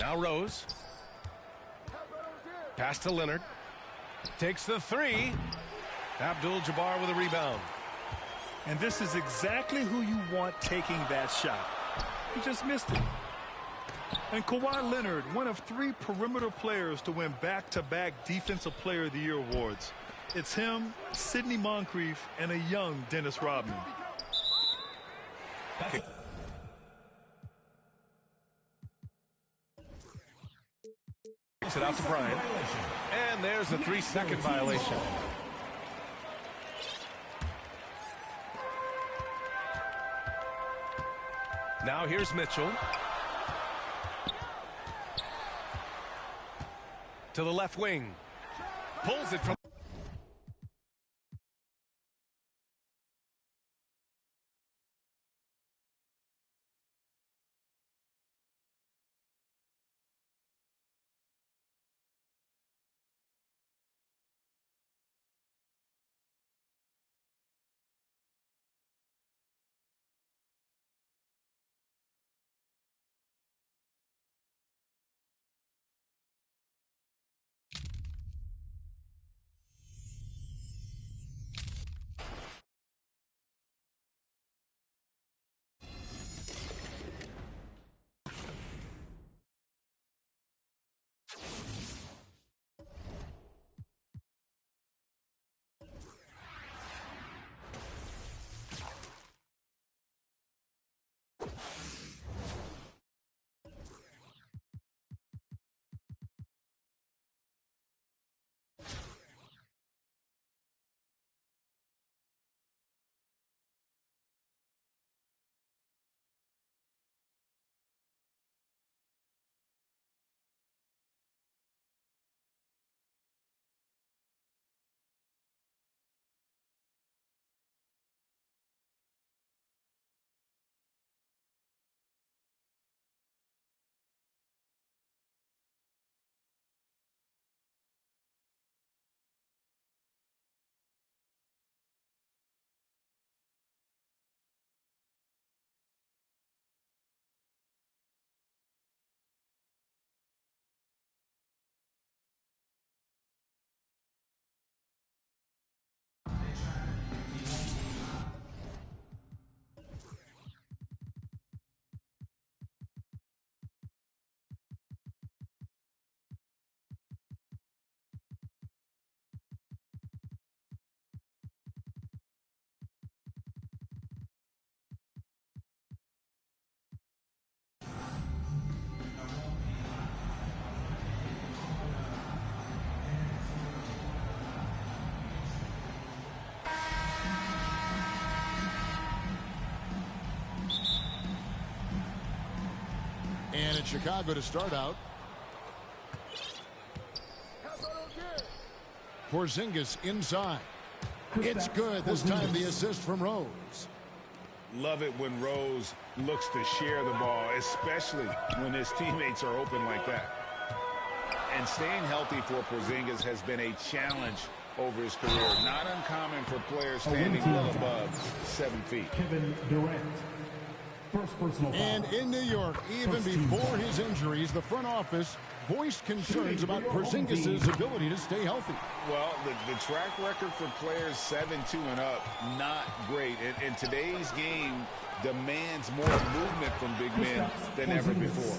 Now Rose. Pass to Leonard. Takes the three. Abdul-Jabbar with a rebound. And this is exactly who you want taking that shot. He just missed it. And Kawhi Leonard, one of 3 perimeter players to win back-to-back Defensive Player of the Year awards. It's him, Sidney Moncrief, and a young Dennis Rodman. Kicks it out to Bryant. And there's a 3-second violation. Now here's Mitchell. To the left wing. Pulls it from... And it's Chicago to start out. Porzingis inside. It's good. This time the assist from Rose. Love it when Rose looks to share the ball, especially when his teammates are open like that. And staying healthy for Porzingis has been a challenge over his career. Not uncommon for players standing well above 7 feet. Kevin Durant. First personal foul. And in New York, even before his injuries, the front office voiced concerns about Porzingis' ability to stay healthy. Well, the track record for players 7-2 and up, not great. And today's game demands more movement from big men than ever before.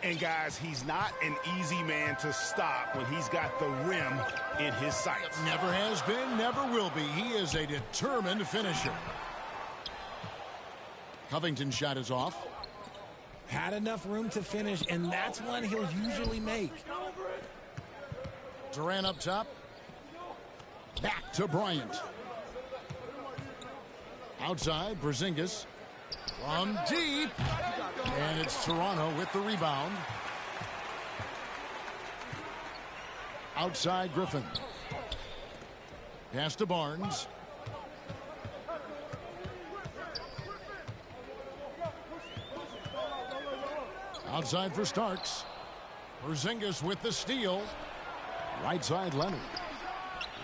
And guys, he's not an easy man to stop when he's got the rim in his sights. Never has been, never will be. He is a determined finisher. Covington's shot is off. Had enough room to finish, and that's one he'll usually make. Durant up top. Back to Bryant. Outside, Porzingis. From deep. And it's Toronto with the rebound. Outside, Griffin. Pass to Barnes. Outside for Starks. Porzingis with the steal. Right side, Leonard.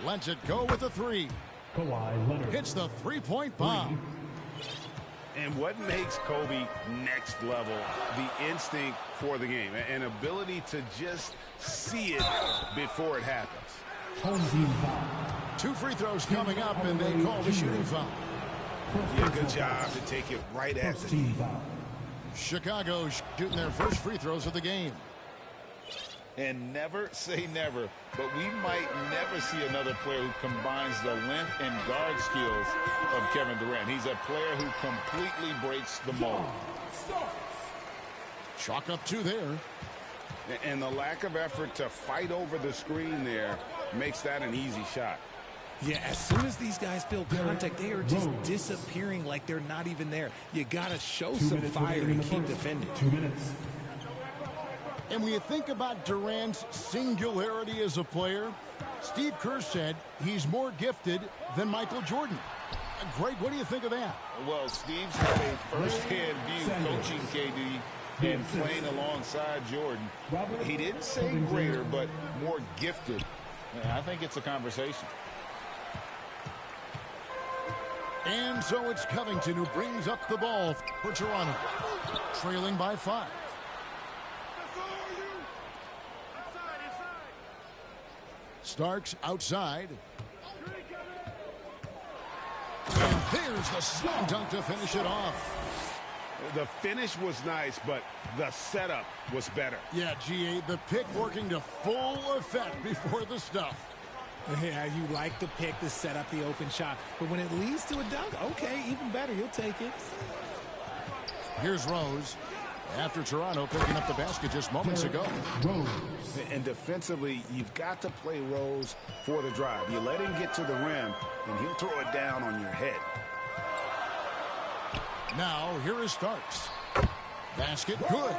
Lets it go with the three. Kawhi Leonard. Hits the three-point bomb. And what makes Kobe next level, the instinct for the game, an ability to just see it before it happens. Home team foul. 2 free throws coming up, and they call the shooting foul. Yeah, good job to take it right at First the team foul. Chicago shooting their first free throws of the game. And never say never, but we might never see another player who combines the length and guard skills of Kevin Durant. He's a player who completely breaks the mold. Chalk up 2 there. And the lack of effort to fight over the screen there makes that an easy shot. Yeah, as soon as these guys feel contact, they are just disappearing like they're not even there. You got to show some fire and keep defending. 2 minutes. And when you think about Durant's singularity as a player, Steve Kerr said he's more gifted than Michael Jordan. Greg, what do you think of that? Well, Steve's had a first-hand view coaching KD and playing alongside Jordan. He didn't say greater, but more gifted. I think it's a conversation. And so it's Covington who brings up the ball for Toronto, trailing by 5. Starks outside. And there's the slam dunk to finish it off. The finish was nice, but the setup was better. Yeah, GA, the pick working to full effect before the stuff. Yeah, you like the pick to set up the open shot. But when it leads to a dunk, okay, even better. You'll take it. Here's Rose. After Toronto picking up the basket just moments ago. And defensively, you've got to play Rose for the drive. You let him get to the rim, and he'll throw it down on your head. Now, here is Starks. Basket good.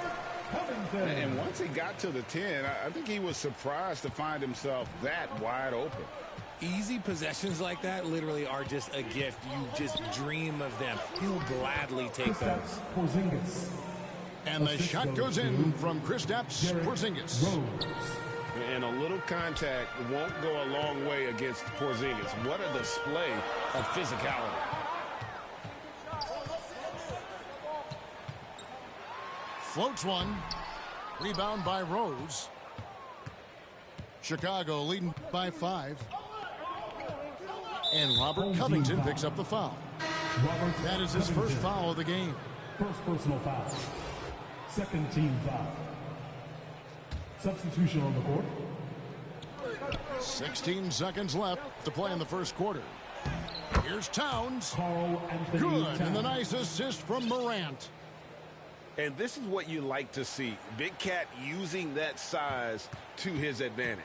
And once he got to the 10, I think he was surprised to find himself that wide open. Easy possessions like that literally are just a gift. You just dream of them. He'll gladly take those. Porzingis. And the shot goes in from Kristaps Porzingis. And a little contact won't go a long way against Porzingis. What a display of physicality. Floats one. Rebound by Rose. Chicago leading by 5. And Robert Covington picks up the foul. That is his first foul of the game. First personal foul. Second team foul. Substitution on the court. 16 seconds left to play in the first quarter. Here's Towns. Carl Anthony Good. Towns. And the nice assist from Morant. And this is what you like to see. Big Cat using that size to his advantage.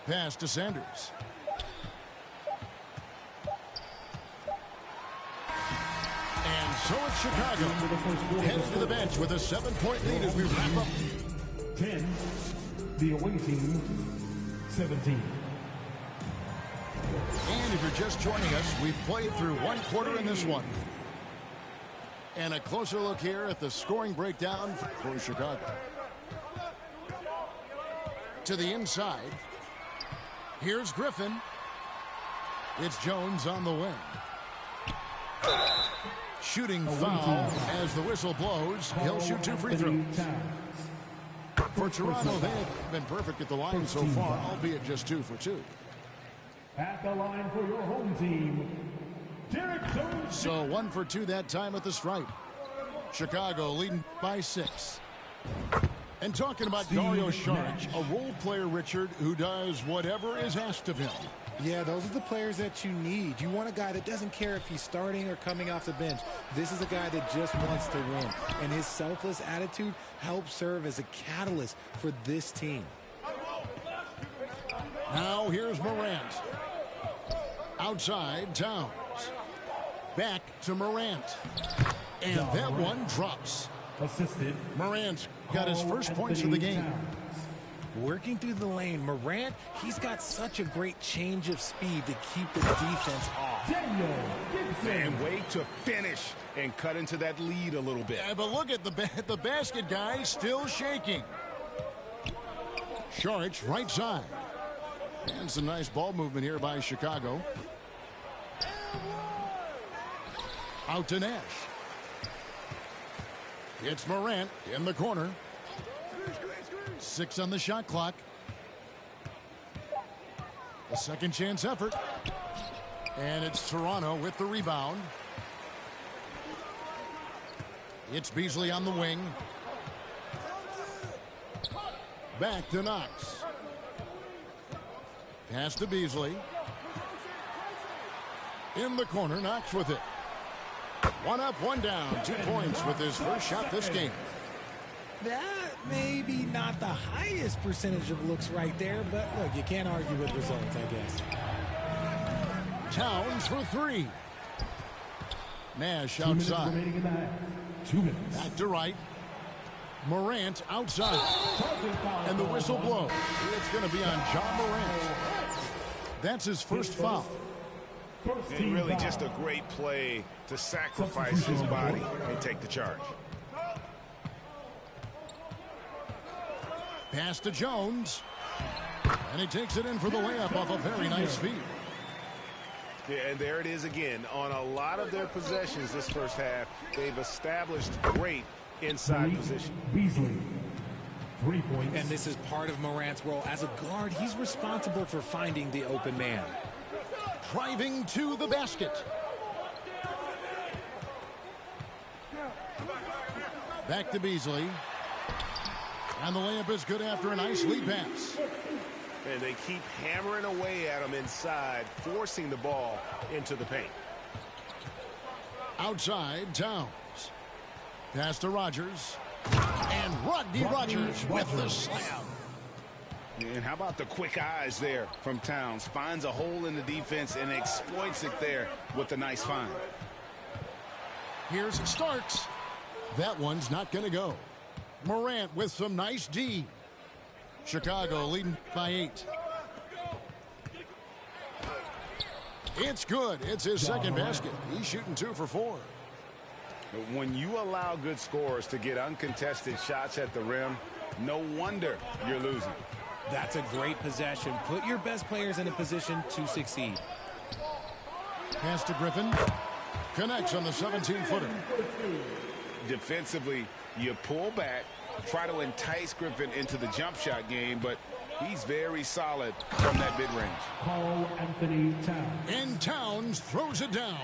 Pass to Sanders. And so it's Chicago. Heads to the bench with a 7-point lead as we wrap up. 10. The away team. 17. And if you're just joining us, we've played through one quarter in this one. And a closer look here at the scoring breakdown for Chicago. To the inside. Here's Griffin. It's Jones on the wing. Shooting foul as the whistle blows. He'll shoot 2 free throws. For Toronto, they have been perfect at the line so far, albeit just 2 for 2. At the line for your home team, Derek Jones. So 1 for 2 that time at the stripe. Chicago leading by 6. And talking about Dario Saric, a role player, Richard, who does whatever is asked of him. Yeah, those are the players that you need. You want a guy that doesn't care if he's starting or coming off the bench. This is a guy that just wants to win. And his selfless attitude helps serve as a catalyst for this team. Now here's Morant. Outside, Towns. Back to Morant. And that one drops. Assisted. Morant got his first points of the game. Working through the lane, Morant, he's got such a great change of speed to keep the defense off. Daniel Gibson. And way to finish and cut into that lead a little bit. Yeah, but look at the basket guy still shaking. Saric right side. And some nice ball movement here by Chicago. Out to Nash. It's Morant in the corner. 6 on the shot clock. A second chance effort. And it's Toronto with the rebound. It's Beasley on the wing. Back to Knox. Pass to Beasley. In the corner, Knox with it. 1 up, 1 down. 2 points with his first shot this game. That may be not the highest percentage of looks right there, but look, you can't argue with results, I guess. Towns for 3. Nash outside. 2 minutes. Back to right. Morant outside. And the whistle blows. It's going to be on John Morant. That's his first foul. And really just a great play to sacrifice his body and take the charge. Pass to Jones. And he takes it in for the layup off a very nice feed. Yeah, and there it is again. On a lot of their possessions this first half, they've established great inside position. Beasley. 3 points. And this is part of Morant's role. As a guard, he's responsible for finding the open man. Driving to the basket. Back to Beasley. And the layup is good after a nice lead pass. And they keep hammering away at him inside, forcing the ball into the paint. Outside, Towns. Pass to Rogers. And Rodney Rogers with the slam. And how about the quick eyes there from Towns? Finds a hole in the defense and exploits it there with a nice find. Here's Starks. That one's not going to go. Morant with some nice D. Chicago leading by 8. It's good. It's his second basket. He's shooting 2 for 4. When you allow good scorers to get uncontested shots at the rim, no wonder you're losing. That's a great possession. Put your best players in a position to succeed. Pass to Griffin. Connects on the 17-footer. Defensively, you pull back, try to entice Griffin into the jump shot game, but he's very solid from that mid-range. Carl Anthony Towns. And Towns throws it down.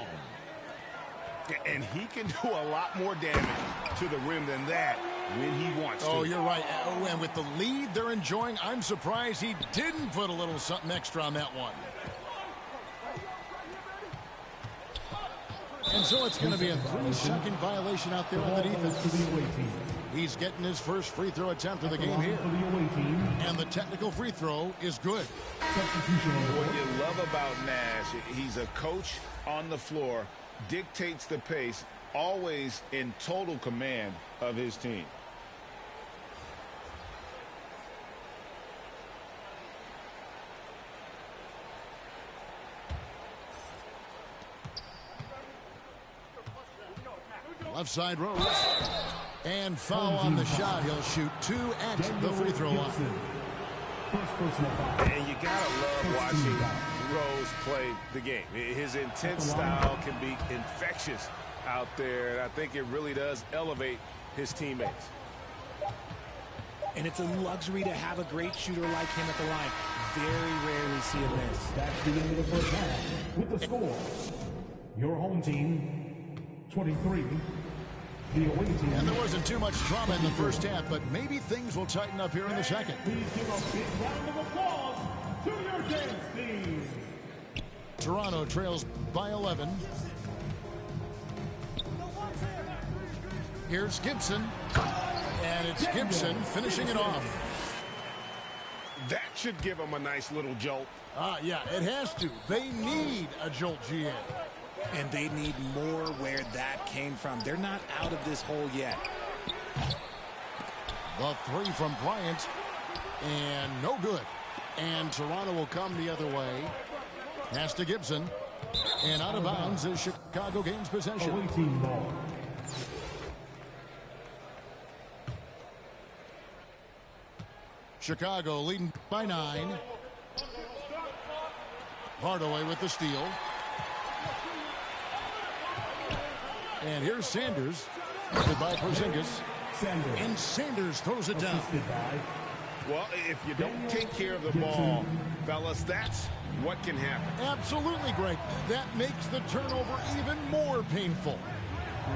And he can do a lot more damage to the rim than that when he wants to. Oh, you're right. Oh, and with the lead they're enjoying, I'm surprised he didn't put a little something extra on that one. And so it's going to be a 3-second violation out there on the defense. He's getting his first free throw attempt of the game here. And the technical free throw is good. What you love about Nash, he's a coach on the floor, dictates the pace, always in total command of his team. Left side Rose. And foul on the shot. He'll shoot 2 at the free throw line. And you gotta love watching Rose play the game. His intense style can be infectious out there, and I think it really does elevate his teammates. And it's a luxury to have a great shooter like him at the line. Very rarely see him miss. That's the end of the first half. With the score, your home team, 23. The away team. And there wasn't too much drama in the first half, but maybe things will tighten up here in the second. Please give a big round of applause to your dance team. Toronto trails by 11. Here's Gibson. And it's Gibson finishing it off. That should give him a nice little jolt. Yeah, it has to. They need a jolt, GA. And they need more where that came from. They're not out of this hole yet. The 3 from Bryant. And no good. And Toronto will come the other way. Pass to Gibson. And out of bounds as Chicago gains possession. Away team ball. Chicago leading by 9. Hardaway with the steal. And here's Sanders. Led by Porzingis. Sanders. And Sanders throws it down. Assisted by Well, if you don't take care of the ball, fellas, that's what can happen. Absolutely, Greg. That makes the turnover even more painful.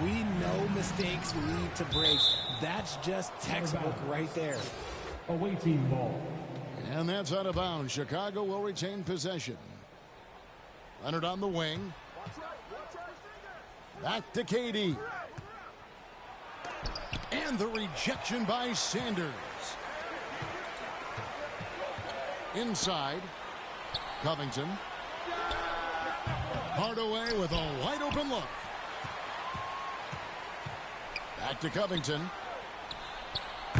We know mistakes lead to breaks. That's just textbook right there. away team ball. And that's out of bounds. Chicago will retain possession. Leonard on the wing. Back to KD. And the rejection by Sanders. Inside. Covington. Hardaway with a wide open look. Back to Covington.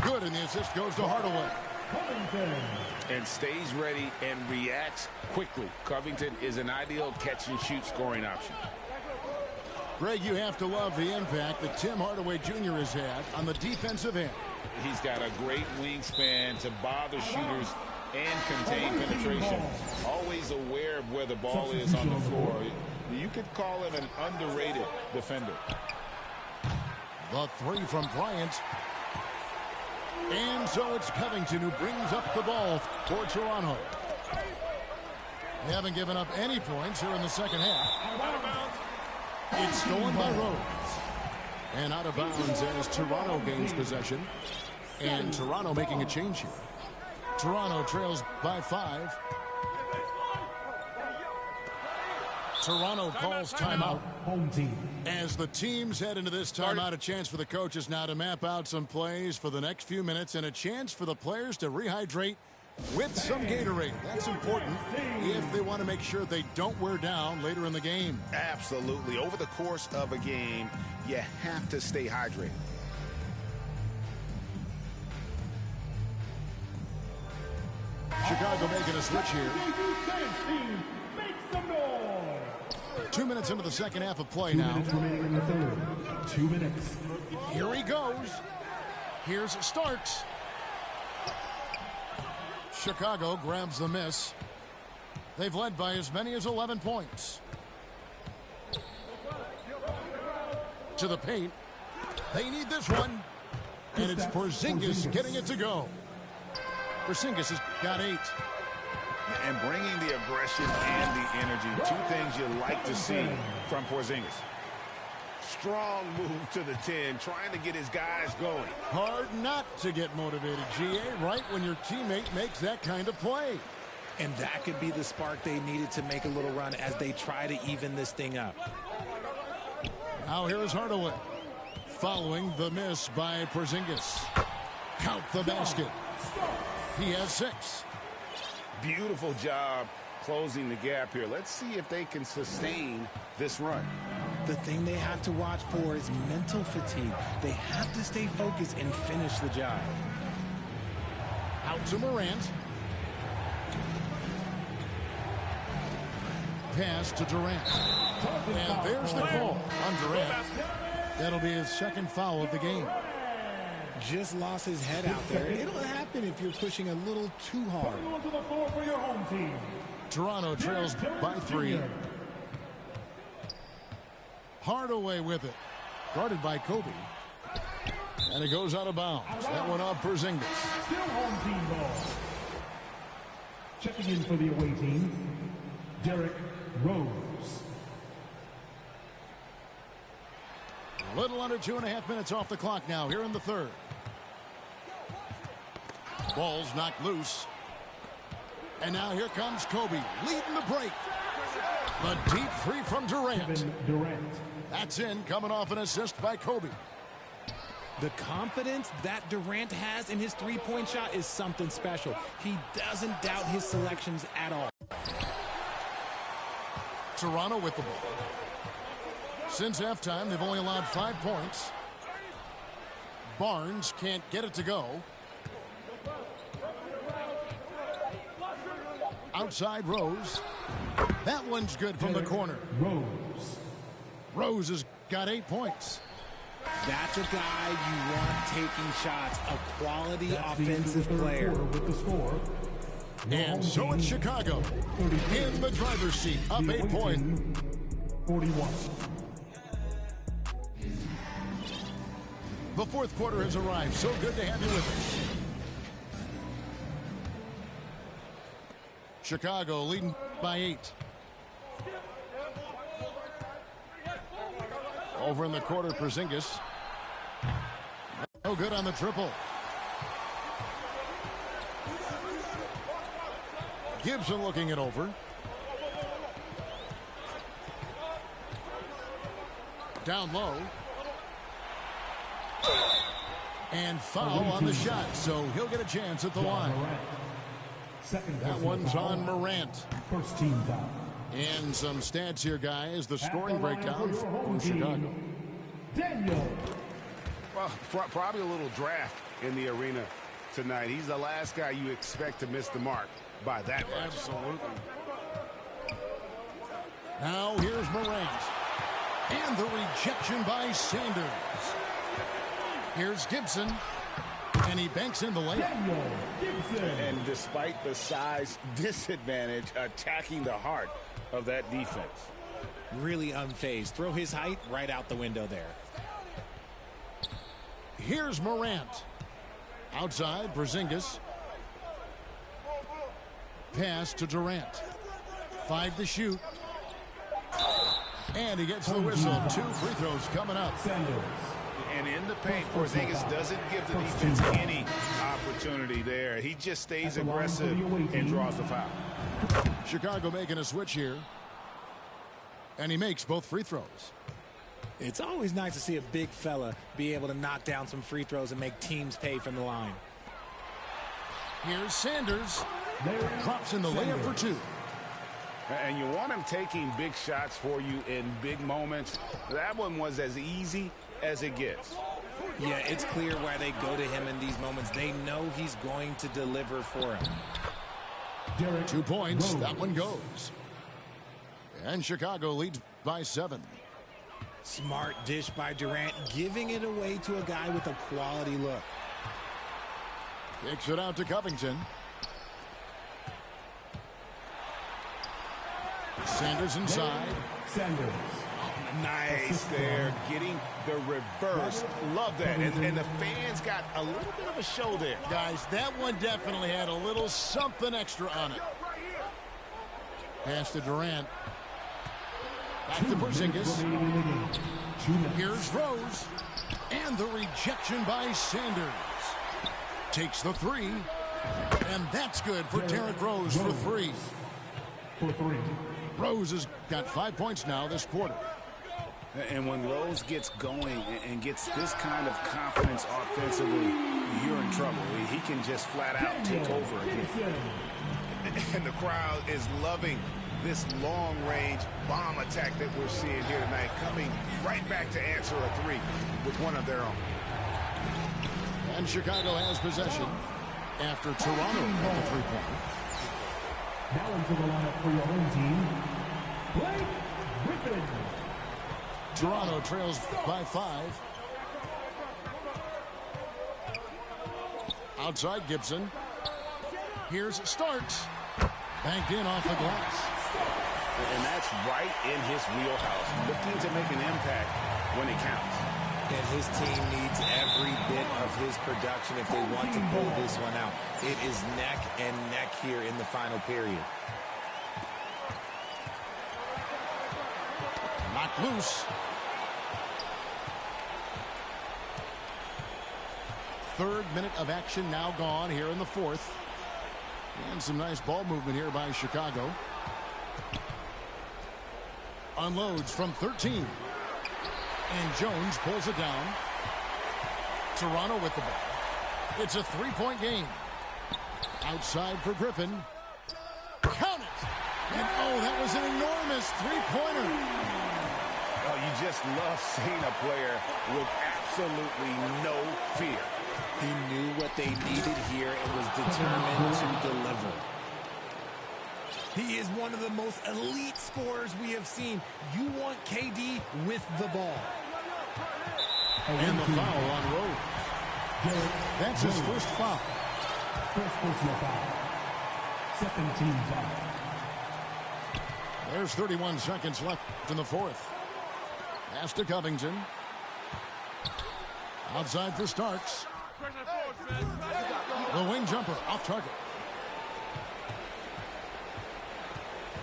Good, and the assist goes to Hardaway. Covington. And stays ready and reacts quickly. Covington is an ideal catch-and-shoot scoring option. Greg, you have to love the impact that Tim Hardaway Jr. has had on the defensive end. He's got a great wingspan to bother shooters and contain penetration. Always aware of where the ball is on the floor. You could call him an underrated defender. The three from Bryant. And so it's Covington who brings up the ball for Toronto. They haven't given up any points here in the second half. It's stolen by Rose. And out of bounds as Toronto gains possession. And Toronto making a change here. Toronto trails by 5. Toronto calls timeout. Home team. As the teams head into this timeout, a chance for the coaches now to map out some plays for the next few minutes and a chance for the players to rehydrate with some Gatorade. That's important if they want to make sure they don't wear down later in the game. Absolutely. Over the course of a game, you have to stay hydrated. Chicago making a switch here. Make some noise. 2 minutes into the second half of play 2 now. minutes remaining in the third. 2 minutes. Here he goes. Here's Starks. Chicago grabs the miss. They've led by as many as 11 points. To the paint. They need this one. And it's Porzingis getting it to go. Porzingis has got 8. And bringing the aggression and the energy. Two things you like to see from Porzingis. Strong move to the 10, trying to get his guys going. Hard not to get motivated, GA, right when your teammate makes that kind of play. And that could be the spark they needed to make a little run as they try to even this thing up. Now here is Hardaway. Following the miss by Porzingis. Count the basket. He has 6. Beautiful job closing the gap here. Let's see if they can sustain this run. The thing they have to watch for is mental fatigue. They have to stay focused and finish the job. Out to Morant. Pass to Durant. And there's the call on Durant. That'll be his second foul of the game. Just lost his head out there. It'll happen if you're pushing a little too hard. Going to the floor for your home team. Toronto trails by 3. Hardaway with it. Guarded by Kobe. And it goes out of bounds. That one off Porzingis. Still home team ball. Checking in for the away team, Derrick Rose. A little under 2.5 minutes off the clock now here in the third. Ball's knocked loose. And now here comes Kobe leading the break. The deep 3 from Durant. Kevin Durant. That's in, coming off an assist by Kobe. The confidence that Durant has in his three-point shot is something special. He doesn't doubt his selections at all. Toronto with the ball. Since halftime, they've only allowed 5 points. Barnes can't get it to go. Outside Rose. That one's good from the corner. Rose. Rose has got 8 points. That's a guy you want taking shots, a quality That's the end of the offensive third player. quarter with the score. Your home And so team, it's Chicago 33. in the driver's seat, up The 8 away points. team, 41. The fourth quarter has arrived. So good to have you with us. Chicago leading by 8. Over in the quarter, Porzingis. No good on the triple. Gibson looking it over. Down low. And foul on the shot, so he'll get a chance at the line. That one's on Morant. First team foul. And some stats here, guys. The scoring breakdown for Chicago. Daniel. Well, probably a little draft in the arena tonight. He's the last guy you expect to miss the mark by that much. Absolutely. Now here's Morant. And the rejection by Sanders. Here's Gibson. And he banks in the layup. Daniel Gibson. And despite the size disadvantage, attacking the heart of that defense. Really unfazed. Throw his height right out the window there. Here's Morant. Outside, Porzingis. Pass to Durant. 5 to shoot. And he gets the whistle. 2 free throws coming up. Sanders. And in the paint, Porzingis doesn't give the defense any opportunity there. He just stays aggressive and draws the foul. Chicago making a switch here. And he makes both free throws. It's always nice to see a big fella be able to knock down some free throws and make teams pay from the line. Here's Sanders. Drops in the layup for 2. And you want him taking big shots for you in big moments. That one was as easy as it gets. Yeah, it's clear why they go to him in these moments. They know he's going to deliver for him. 2 points. That one goes. And Chicago leads by 7. Smart dish by Durant, giving it away to a guy with a quality look. Kicks it out to Covington. Sanders inside. Sanders. Nice there, getting the reverse. Love that. And the fans got a little bit of a show there. Guys, that one definitely had a little something extra on it. Pass to Durant. Back to Porzingis. Here's Rose. And the rejection by Sanders. Takes the 3. And that's good for Derrick Rose for 3. For 3. Rose has got 5 points now this quarter. And when Rose gets going and gets this kind of confidence offensively, you're in trouble. He can just flat out take over again. And the crowd is loving this long-range bomb attack that we're seeing here tonight, coming right back to answer a 3 with one of their own. And Chicago has possession after Toronto had the 3-point. Now into the lineup for your home team, Blake Griffin. Toronto trails by 5. Outside Gibson. Here's Starks. Banked in off the glass. And that's right in his wheelhouse. Looking to make an impact when it counts. And his team needs every bit of his production if they want to pull this one out. It is neck and neck here in the final period. Knocked loose. Third minute of action now gone here in the fourth. And some nice ball movement here by Chicago. Unloads from 13. And Jones pulls it down. Toronto with the ball. It's a 3-point game. Outside for Griffin. Count it! And oh, that was an enormous 3-pointer. Oh, you just love seeing a player with absolutely no fear. He knew what they needed here and was determined to deliver. He is one of the most elite scorers we have seen. You want KD with the ball. And the foul on Rose. That's his first foul. First personal foul. Second team foul. There's 31 seconds left in the fourth. Pass to Covington. Outside for Starks. The wing jumper off target.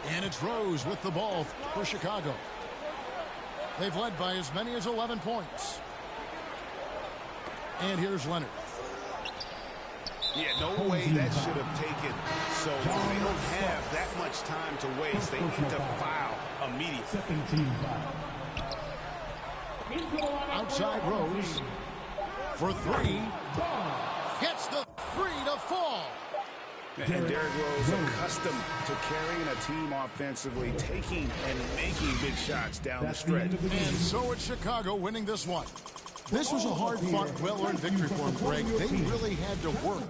And it's Rose with the ball for Chicago. They've led by as many as 11 points. And here's Leonard. Yeah, no way that should have taken so long. They don't have that much time to waste. They need to foul immediately. Second team foul. Outside Rose for three. Gets the three to fall. And Derrick Rose, accustomed to carrying a team offensively, taking and making big shots down the stretch. And so it's Chicago winning this one. This was a hard-fought, well-earned victory for them, Greg. They really had to work.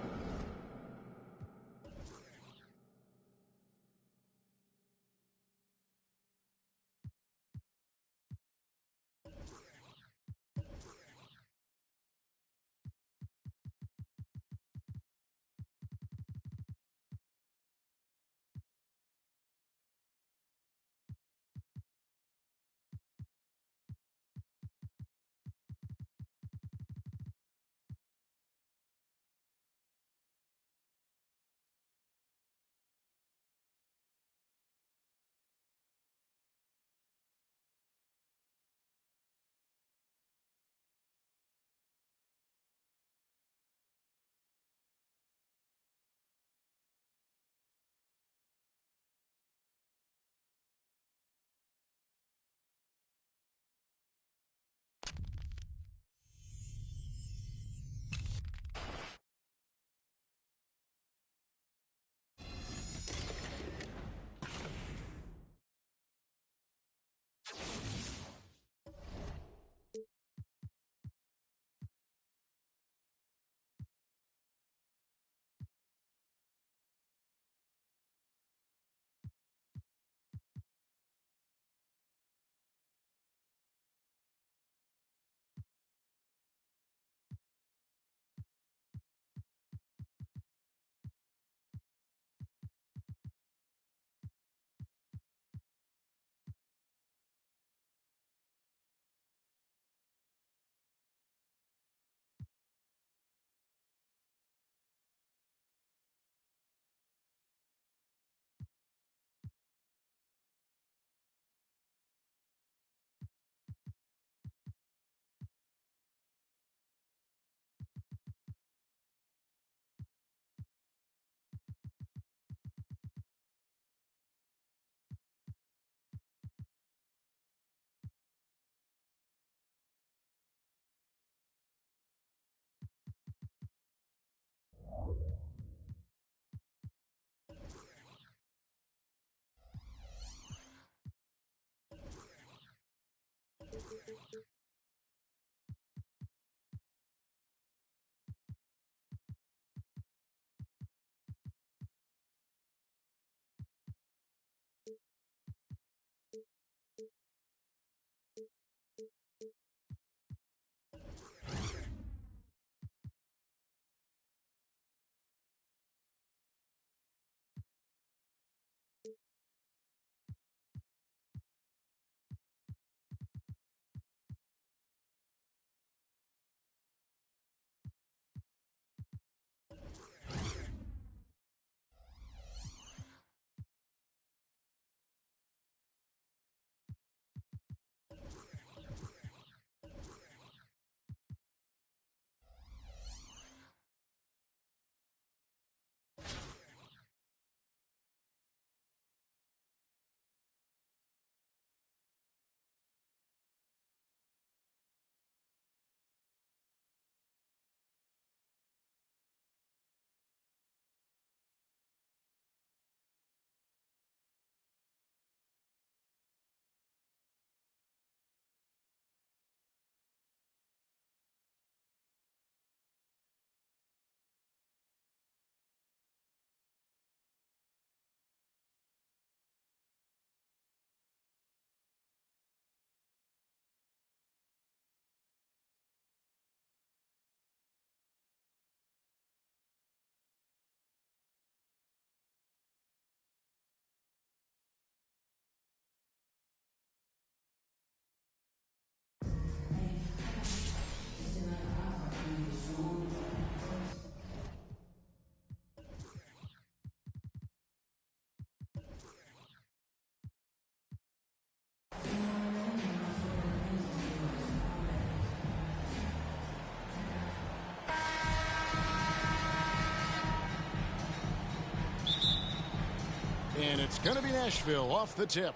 And it's going to be Nashville off the tip.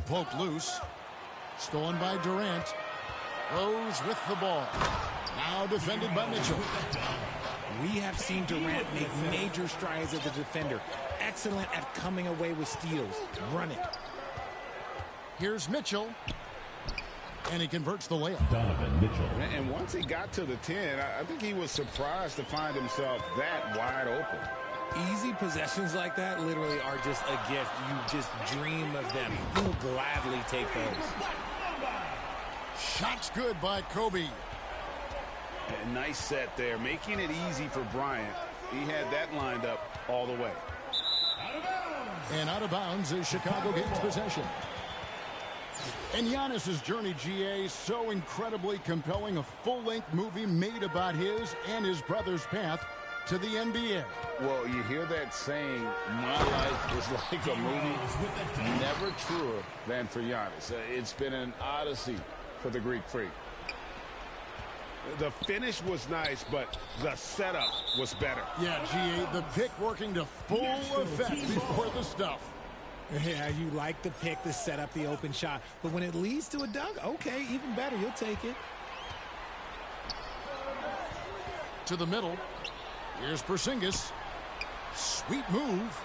Poked loose. Stolen by Durant. Rose with the ball. Now defended by Mitchell. We have seen Durant make major strides as a defender. Excellent at coming away with steals. Run it. Here's Mitchell. And he converts the layup. Donovan Mitchell. And once he got to the 10, I think he was surprised to find himself that wide open. Easy possessions like that literally are just a gift. You just dream of them. You'll gladly take those. Shots good by Kobe. A nice set there, making it easy for Bryant. He had that lined up all the way. And out of bounds as Chicago gains possession. And Giannis's journey, GA, so incredibly compelling. A full-length movie made about his and his brother's path to the NBA. Well, you hear that saying, my life is like a movie. Never truer than for Giannis. It's been an odyssey for the Greek Freak. The finish was nice, but the setup was better. Yeah, GA, the pick working to full effect before the stuff. Yeah, you like the pick to set up the open shot. But when it leads to a dunk, okay, even better. You'll take it. To the middle. Here's Porzingis. Sweet move.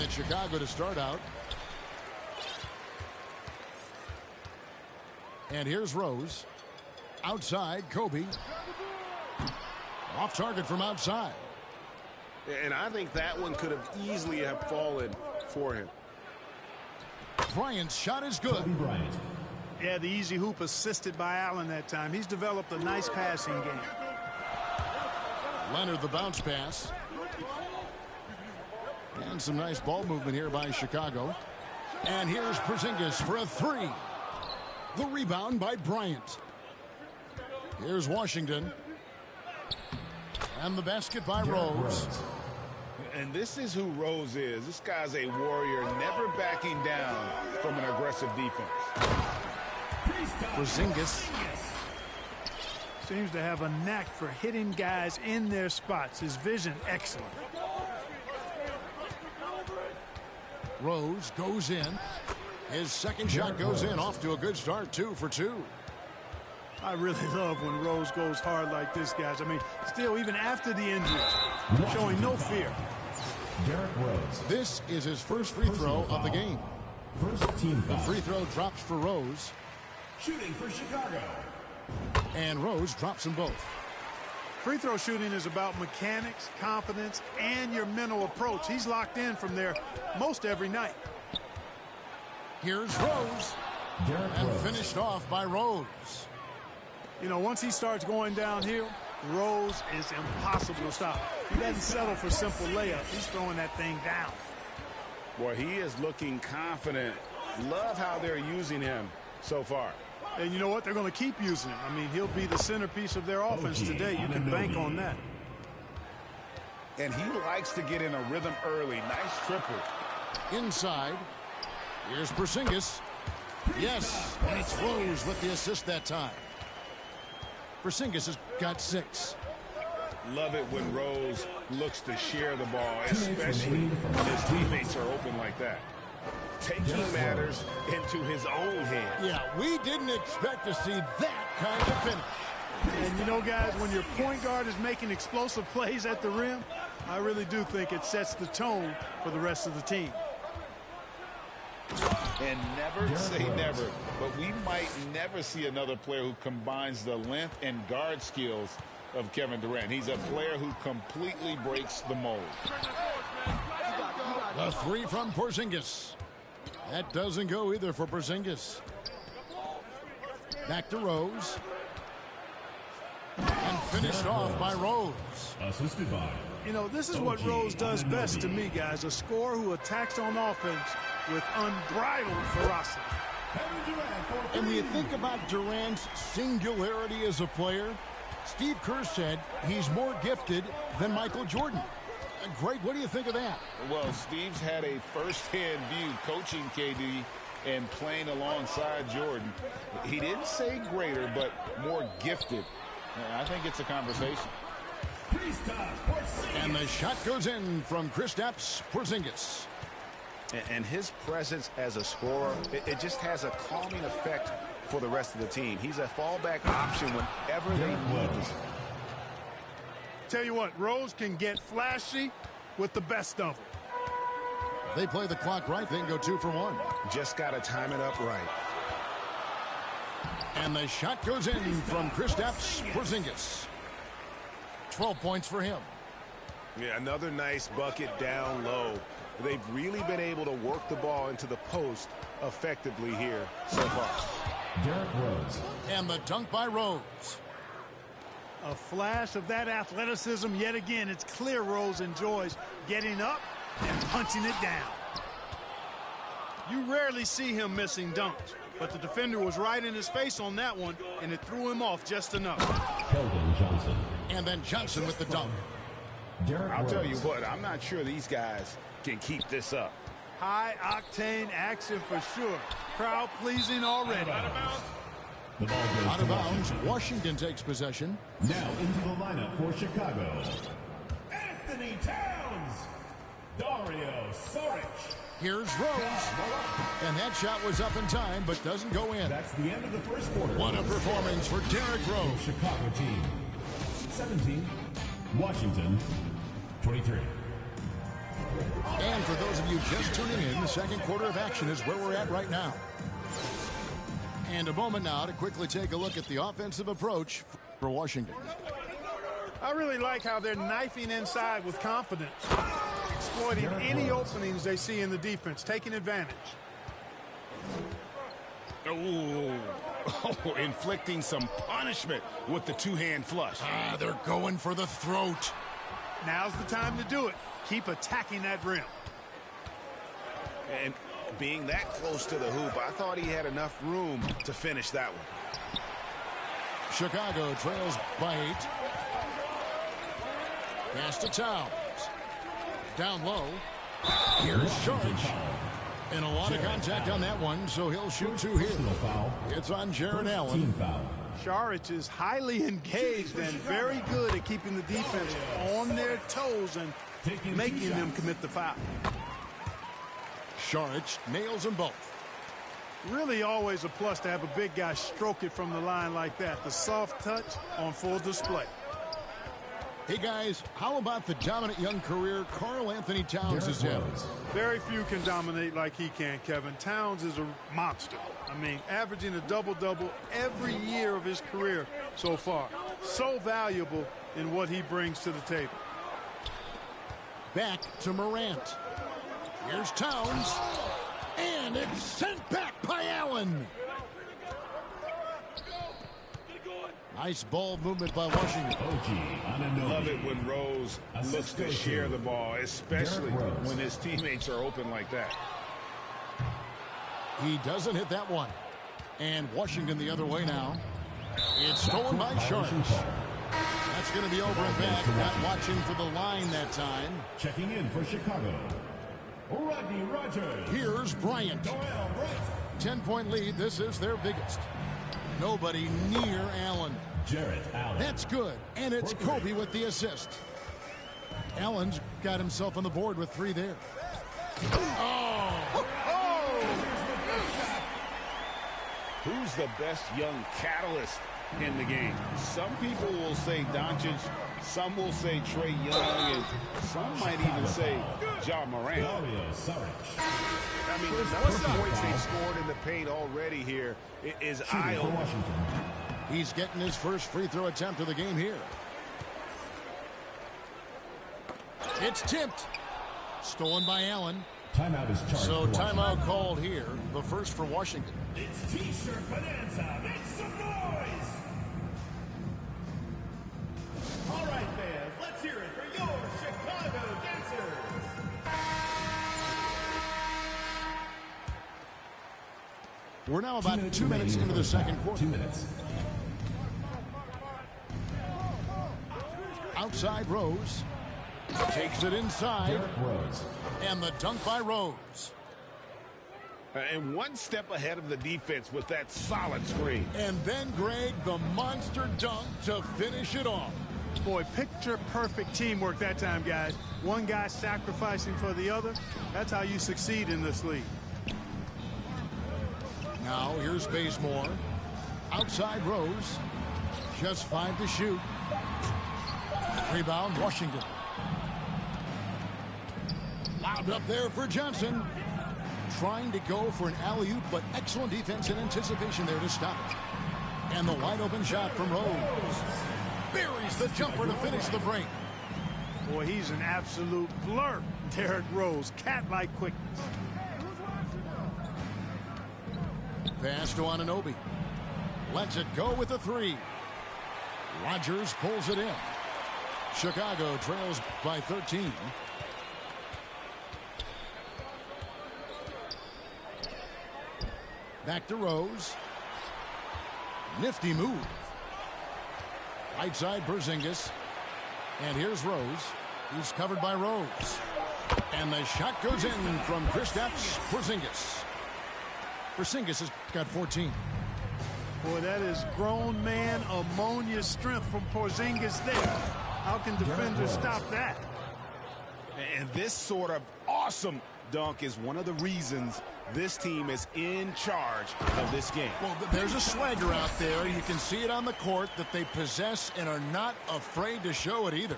it's Chicago to start out. And here's Rose. Outside, Kobe. Off target from outside. And I think that one could have easily have fallen for him. Bryant's shot is good. Kobe Bryant. Yeah, the easy hoop assisted by Allen that time. He's developed a nice passing game. Leonard the bounce pass. And some nice ball movement here by Chicago. And here's Porzingis for a three. The rebound by Bryant. Here's Washington. And the basket by Rose. And this is who Rose is. This guy's a warrior, never backing down from an aggressive defense. Porzingis. Seems to have a knack for hitting guys in their spots. His vision, excellent. Rose goes in. His second shot goes in. Off to a good start. 2 for 2. I really love when Rose goes hard like this, guys. I mean, still, even after the injuries, showing no fear. Derrick Rose. This is his first free throw of the game. First team The foul. free throw drops for Rose. Shooting for Chicago. And Rose drops them both. Free throw shooting is about mechanics, confidence, and your mental approach. He's locked in from there most every night. Here's Rose. Derrick And Rose. finished off by Rose. You know, once he starts going downhill, Rose is impossible to stop. He doesn't settle for simple layups. He's throwing that thing down. Boy, he is looking confident. Love how they're using him so far. And you know what? They're going to keep using him. I mean, he'll be the centerpiece of their offense today. You can bank on that. And he likes to get in a rhythm early. Nice triple. Inside. Here's Porzingis. Yes, and it's Rose with the assist that time. Porzingis has got 6. Love it when Rose looks to share the ball, especially when his teammates are open like that. Taking matters into his own hands. Yeah, we didn't expect to see that kind of finish. And you know, guys, when your point guard is making explosive plays at the rim, I really do think it sets the tone for the rest of the team. And never say never, but we might never see another player who combines the length and guard skills of Kevin Durant. He's a player who completely breaks the mold. The three from Porzingis. That doesn't go either for Porzingis. Back to Rose. And finished off by Rose. Assisted by. You know, this is what Rose does best to me, guys. A scorer who attacks on offense with unbridled ferocity. And when you think about Durant's singularity as a player, Steve Kerr said he's more gifted than Michael Jordan. Greg, what do you think of that? Well, Steve's had a first-hand view coaching KD and playing alongside Jordan. He didn't say greater, but more gifted. I think it's a conversation. And the shot goes in from Kristaps Porzingis. And his presence as a scorer, it just has a calming effect for the rest of the team. He's a fallback option whenever they need him. Tell you what, Rose can get flashy with the best of them. They play the clock right, they can go 2 for 1. Just got to time it up right. And the shot goes in from Kristaps Porzingis. 12 points for him. Yeah, another nice bucket down low. They've really been able to work the ball into the post effectively here so far. Derrick Rose. And the dunk by Rose. A flash of that athleticism yet again. It's clear Rose enjoys getting up and punching it down. You rarely see him missing dunks, but the defender was right in his face on that one, and it threw him off just enough. Keldon Johnson. And then Johnson with the dunk. Derrick I'll Rose. tell you what, I'm not sure these guys can keep this up. High-octane action for sure. Crowd-pleasing already. The ball goes Out to of bounds, Washington takes possession. Now into the lineup for Chicago. Anthony Towns. Dario Saric. Here's Rose. And that shot was up in time, but doesn't go in. That's the end of the first quarter. What a performance for Derrick Rose. Chicago team. 17. Washington. 23. And for those of you just tuning in, the second quarter of action is where we're at right now. And a moment now to quickly take a look at the offensive approach for Washington. I really like how they're knifing inside with confidence, exploiting any openings they see in the defense, taking advantage. Inflicting some punishment with the two-hand flush. They're going for the throat. Now's the time to do it. Keep attacking that rim. And being that close to the hoop, I thought he had enough room to finish that one. Chicago trails by 8. Pass to Towns. Down low. Here's Sharich. And a lot of contact on that one, so he'll shoot 2 here. It's on Jarrett Allen. Sharich is highly engaged and very good at keeping the defense on their toes and making them commit the foul. Sharich nails them both. Really always a plus to have a big guy stroke it from the line like that. The soft touch on full display. Hey, guys, how about the dominant young career Karl Anthony Towns has had? Very few can dominate like he can, Kevin. Towns is a monster. I mean, averaging a double-double every year of his career so far. So valuable in what he brings to the table. Back to Morant. Here's Towns. And it's sent back by Allen. Nice ball movement by Washington. Love it when Rose looks to share the ball, especially when his teammates are open like that. He doesn't hit that one. And Washington the other way now. It's stolen by Sharich. That's going to be over and back. Not watching for the line that time. Checking in for Chicago, Rodney Rogers. Here's Bryant. 10-point lead. This is their biggest. Nobody near Allen. Jarrett Allen. That's good. And it's Kobe with the assist. Allen's got himself on the board with 3 there. Who's the best young catalyst in the game? Some people will say Doncic, some will say Trae Young, and some might even say Ja Morant. I mean, the number of points they've scored in the paint already here is eye-opening. He's getting his first free throw attempt of the game here. It's tipped. Stolen by Allen. Timeout is charged. So timeout called here. The first for Washington. It's T-shirt bonanza. Make some noise. All right, fans. Let's hear it for your Chicago dancers. We're now about 2 minutes into the second quarter. 2 minutes. Outside Rose. Takes it inside. Derrick Rose. And the dunk by Rose. And one step ahead of the defense with that solid screen. And then, Greg, the monster dunk to finish it off. Boy, picture-perfect teamwork that time, guys. One guy sacrificing for the other. That's how you succeed in this league. Now, here's Bazemore. Outside Rose. Just 5 to shoot. Rebound, Washington. Lobbed up there for Johnson. Trying to go for an alley-oop, but excellent defense and anticipation there to stop it. And the wide-open shot from Rose. Buries the jumper to finish the break. Boy, he's an absolute blur. Derrick Rose, cat-like quickness. Pass to Anunoby. Lets it go with a 3. Rogers pulls it in. Chicago trails by 13. Back to Rose. Nifty move. Right side, Porzingis. And here's Rose. He's covered by Rose. And the shot goes in from Kristaps Porzingis. Porzingis has got 14. Boy, that is grown man ammonia strength from Porzingis there. How can defenders stop that? And this sort of awesome dunk is one of the reasons this team is in charge of this game. Well, there's a swagger out there. You can see it on the court that they possess and are not afraid to show it either.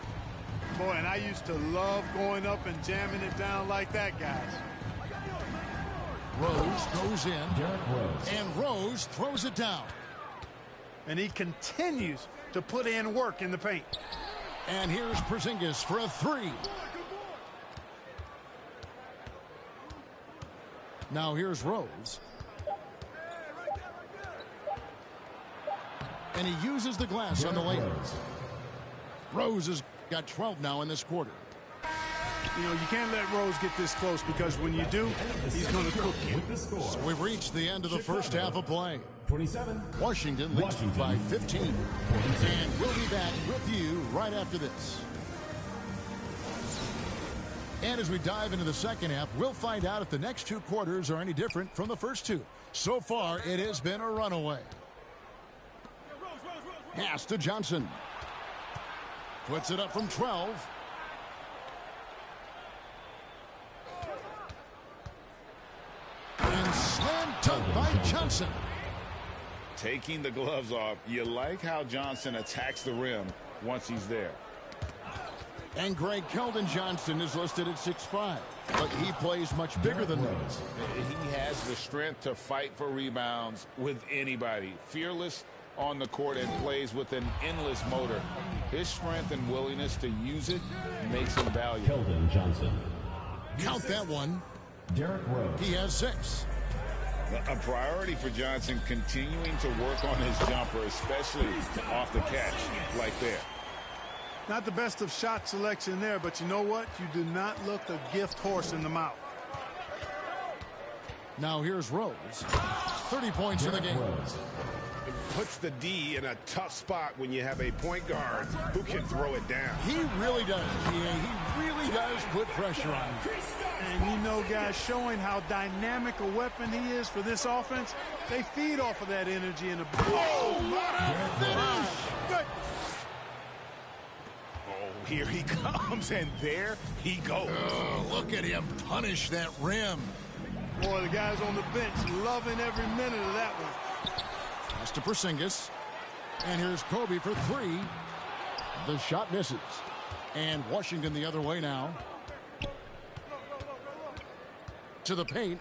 Boy, and I used to love going up and jamming it down like that, guys. Rose goes in, and Rose throws it down. And he continues to put in work in the paint. And here's Porzingis for a three. Now here's Rose. And he uses the glass on the layup. Rose has got 12 now in this quarter. You know, you can't let Rose get this close because when you do, he's going to cook you. So we've reached the end of the first half of play. 27. Washington leads by 15. And we'll be back with you right after this. And as we dive into the second half, we'll find out if the next two quarters are any different from the first two. So far, it has been a runaway. Pass to Johnson. Puts it up from 12. And slam dunk by Johnson. Taking the gloves off, you like how Johnson attacks the rim once he's there. And Greg Keldon Johnson is listed at 6'5", but he plays much bigger than those. He has the strength to fight for rebounds with anybody. Fearless on the court and plays with an endless motor. His strength and willingness to use it makes him valuable. Keldon Johnson. Count that one. Derrick Rose. He has 6. A priority for Johnson continuing to work on his jumper, especially off the catch like that. Not the best of shot selection there, but you know what? You do not look a gift horse in the mouth. Now here's Rose. 30 points in the game. It puts the D in a tough spot when you have a point guard who can throw it down. He really does. He really does put pressure on him. And you know, guys, showing how dynamic a weapon he is for this offense, they feed off of that energy and finish. Oh, here he comes, and there he goes. Oh, look at him punish that rim. Boy, the guys on the bench loving every minute of that one. Pass to Porzingis. And here's Kobe for 3. The shot misses. And Washington the other way now. To the paint.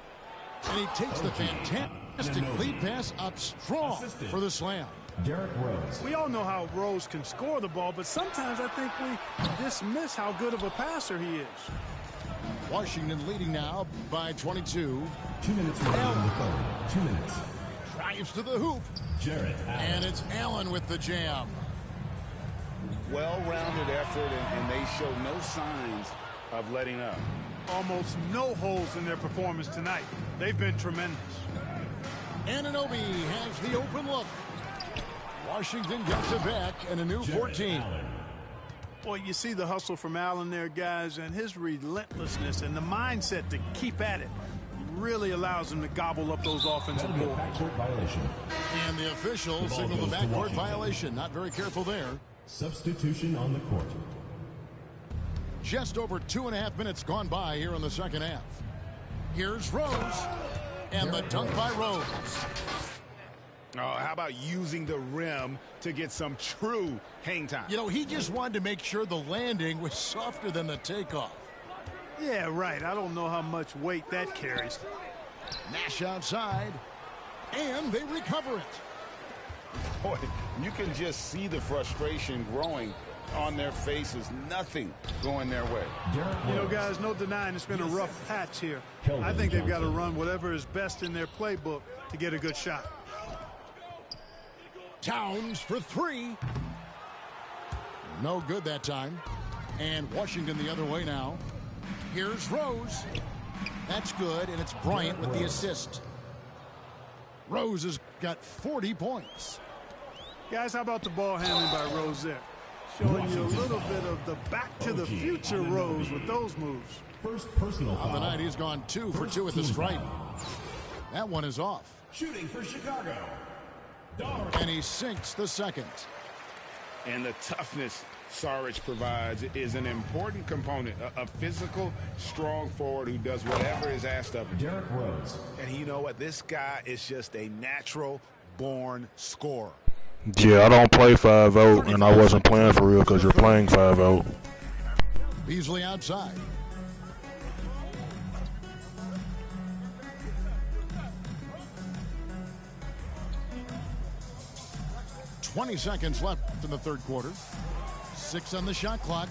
And he takes the fantastic lead pass up strong for the slam. Derrick Rose. We all know how Rose can score the ball, but sometimes I think we dismiss how good of a passer he is. Washington leading now by 22. 2 minutes remaining in the third. 2 minutes. Drives to the hoop. Jarrett Allen. And it's Allen with the jam. Well-rounded effort, and they show no signs of letting up. Almost no holes in their performance tonight. They've been tremendous. Anunoby has the open look. Washington gets it back and a new 14. Boy, you see the hustle from Allen there, guys, and his relentlessness and the mindset to keep at it really allows him to gobble up those offensive boards. And the officials signal the backcourt violation. Not very careful there. Substitution on the court. Just over 2.5 minutes gone by here in the second half. Here's Rose. And the dunk by Rose. Oh, how about using the rim to get some true hang time? You know, he just wanted to make sure the landing was softer than the takeoff. Yeah, right. I don't know how much weight that carries. Nash outside. And they recover it. Boy, you can just see the frustration growing on their faces. Nothing going their way. You know, guys, no denying it's been a rough patch here. I think they've got to run whatever is best in their playbook to get a good shot. Towns for 3. No good that time. And Washington the other way now. Here's Rose. That's good, and it's Bryant with the assist. Rose has got 40 points. Guys, how about the ball handling by Rose there? Showing you a little bit of the back-to-the-future Rose with those moves. First personal foul. On the night, he's gone 2 for 2 at the stripe. That one is off. Shooting for Chicago. And he sinks the second. And the toughness Saric provides is an important component. A physical, strong forward who does whatever is asked of him. Derrick Rose. And you know what? This guy is just a natural-born scorer. Yeah, I don't play 5-0, and I wasn't playing for real because you're playing 5-0. Beasley outside. .20 left in the third quarter. 6 on the shot clock.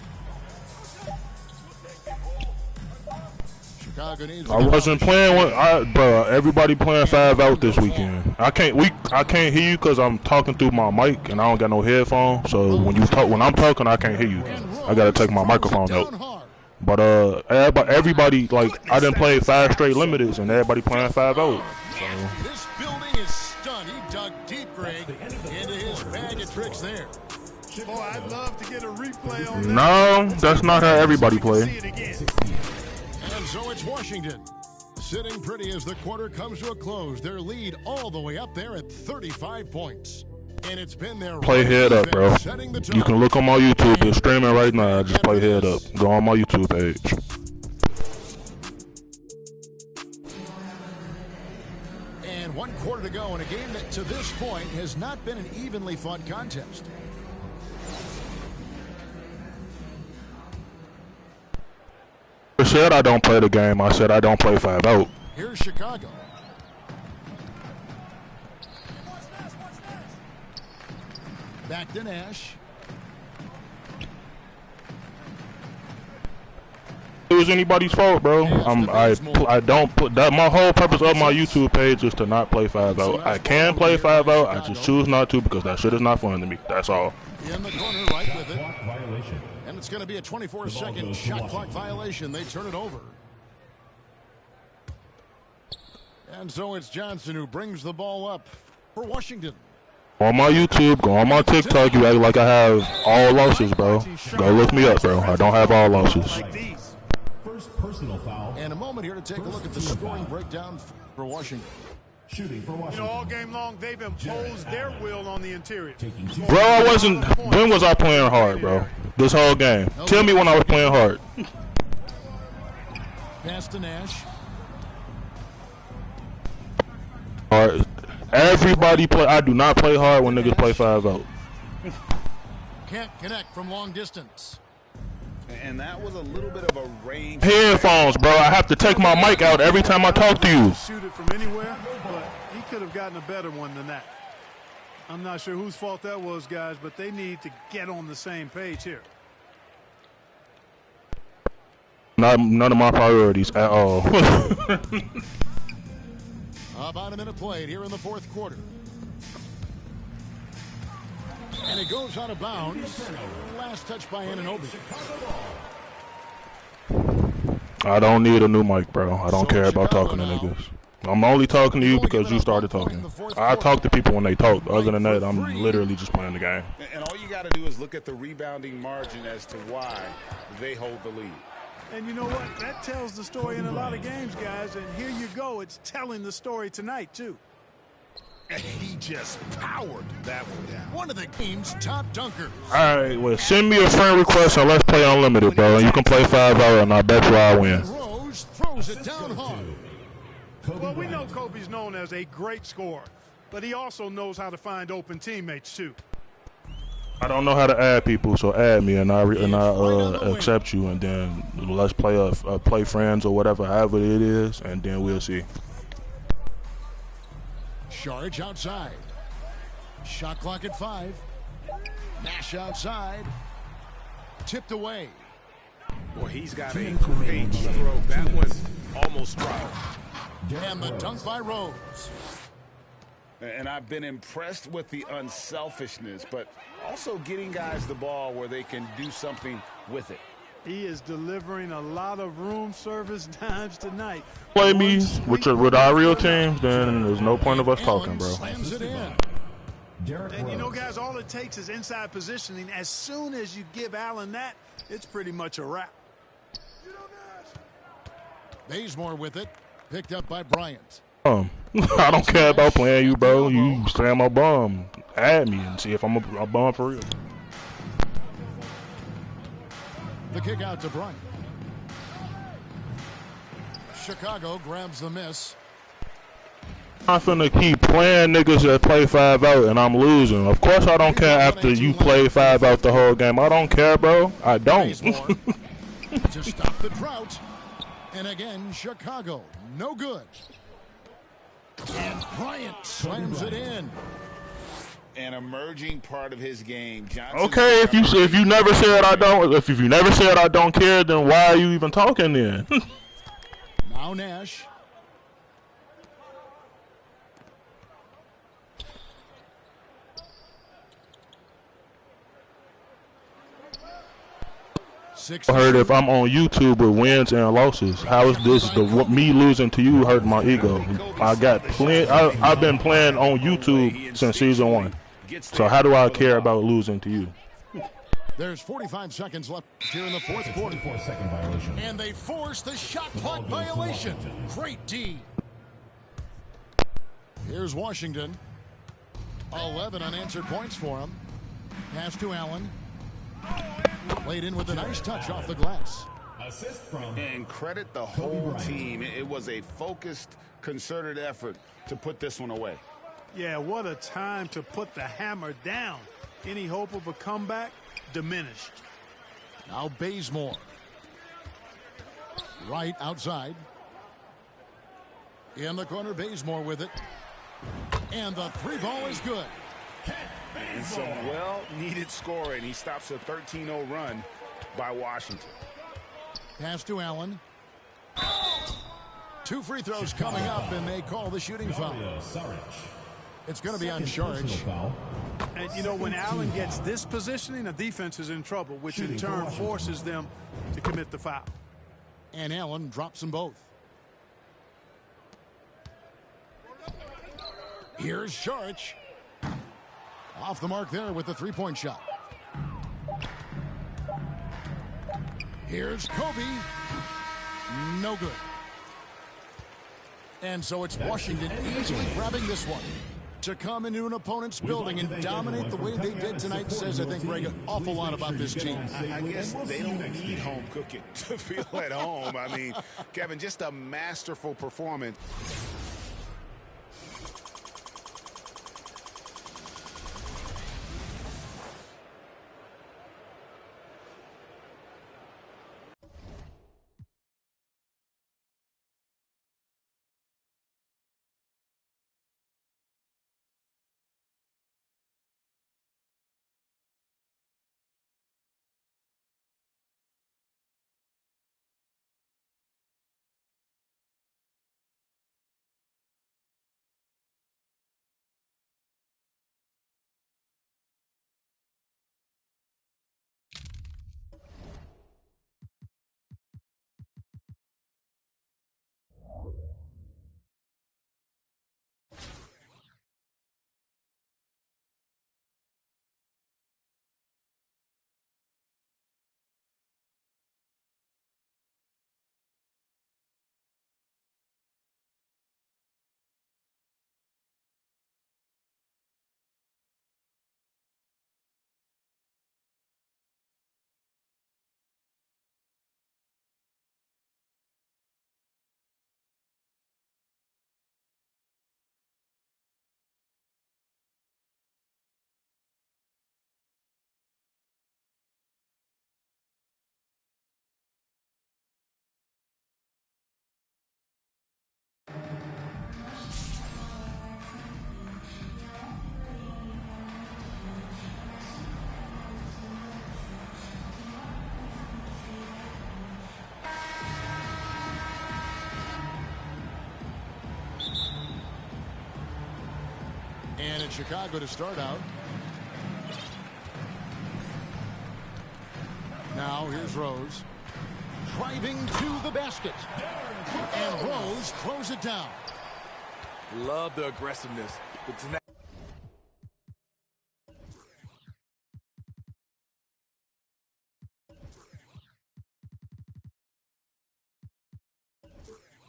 Chicago needs. I wasn't playing with, bro. Everybody playing 5 out this weekend. I can't hear you because I'm talking through my mic and I don't got no headphones. So when I'm talking, I can't hear you. I gotta take my microphone out. But everybody like I didn't play 5 straight limiteds and everybody playing 5 out. So. This building is stunned. He dug deep, Greg, into his bag of tricks there. Boy, I'd love to get a replay on that. No, that's not how everybody play. And so it's Washington sitting pretty as the quarter comes to a close. Their lead all the way up there at 35 points. And it's been their play head up, bro. You can look on my YouTube. It's streaming right now. Just play head up. Go on my YouTube page. And 1 quarter to go in a game that to this point has not been an evenly fought contest. I said I don't play the game. I said I don't play 5 out. Here's Chicago. Back to Nash. It was anybody's fault, bro. I don't put that. My whole purpose of my YouTube page is to not play 5 out. I can play 5 out. I just choose not to because that shit is not fun to me. That's all. In the corner, right with it. And it's going to be a 24-second shot clock violation. They turn it over. And so it's Johnson who brings the ball up for Washington. On my YouTube, go on my TikTok, you act like I have all losses, bro. Go look me up, bro. I don't have all losses. First personal foul. And a moment here to take a look at the scoring breakdown for Washington. Shooting for Washington. You know, all game long, they've imposed their will on the interior. Bro, I wasn't. When was I playing hard, bro? This whole game. Tell me when I was playing hard. Pass to Nash. All right. Everybody play. I do not play hard when niggas play 5 out. Can't connect from long distance. And that was a little bit of a range. Headphones, bro. I have to take my mic out every time I talk to you. Shoot it from anywhere, but he could have gotten a better one than that. I'm not sure whose fault that was, guys, but they need to get on the same page here. None of my priorities at all. About a minute played here in the fourth quarter. And it goes out of bounds. Last touch by Anunoby. I don't need a new mic, bro. I don't care about talking to niggas. I'm only talking to you because you started talking. I talk to people when they talk. Other than that, I'm literally just playing the game. And all you got to do is look at the rebounding margin as to why they hold the lead. And you know what? That tells the story in a lot of games, guys. And here you go. It's telling the story tonight, too. And he just powered that one down. One of the game's top dunkers. All right, well, send me a friend request and let's play unlimited, bro. And you can play 5 out, and I bet you I win. Rose throws it down hard. Well, we know Kobe's known as a great scorer, but he also knows how to find open teammates, too. I don't know how to add people, so add me, and I accept you, and then let's play play friends or whatever, however it is, and then we'll see. Saric outside. Shot clock at 5. Nash outside. Tipped away. Boy, he's got a great throw. That was almost dropped. And the dunk by Rose. And I've been impressed with the unselfishness, but also getting guys the ball where they can do something with it. He is delivering a lot of room service dimes tonight. Play me with our real teams, then there's no point of us talking, bro. Slams it in. And you know, guys, all it takes is inside positioning. As soon as you give Allen that, it's pretty much a wrap. Bazemore with it. Picked up by Bryant. I don't care about playing you, bro. You slam my bum. Add me and see if I'm a bum for real. The kick out to Bryant. Chicago grabs the miss. I'm finna keep playing niggas that play 5 out and I'm losing. Of course I don't care after you play 5 out the whole game. I don't care, bro. I don't. to stop the drought. And again, Chicago, no good. And Bryant slams it in. An emerging part of his game. Johnson, Okay, if you never said I don't care, then why are you even talking then? Now Nash. I heard if I'm on YouTube with wins and losses, how is this me losing to you hurting my ego? I've been playing on YouTube since season 1. So how do I care about losing to you? There's 45 seconds left here in the fourth quarter. And they force the shot clock violation. Great D. Here's Washington. 11 unanswered points for him. Pass to Allen. Played in with a nice touch off the glass. Assist from and credit the whole team. It was a focused, concerted effort to put this one away. Yeah, what a time to put the hammer down. Any hope of a comeback diminished. Now Bazemore. Right outside. In the corner, Bazemore with it. And the three ball is good. And some well-needed scoring. He stops a 13-0 run by Washington. Pass to Allen. 2 free throws coming up, and they call the shooting foul. It's going to be on Saric. And, you know, when Allen gets this positioning, the defense is in trouble, which in turn forces them to commit the foul. And Allen drops them both. Here's Saric. Off the mark there with the three-point shot. Here's Kobe. No good. And so it's Washington easily grabbing this one. To come into an opponent's building and dominate the way they did tonight says, I think, Greg, an awful lot about this team. I guess they don't need home cooking to feel at home. I mean, Kevin, just a masterful performance. And it's Chicago to start out. Now here's Rose. Driving to the basket. And Rose throws it down. Love the aggressiveness. The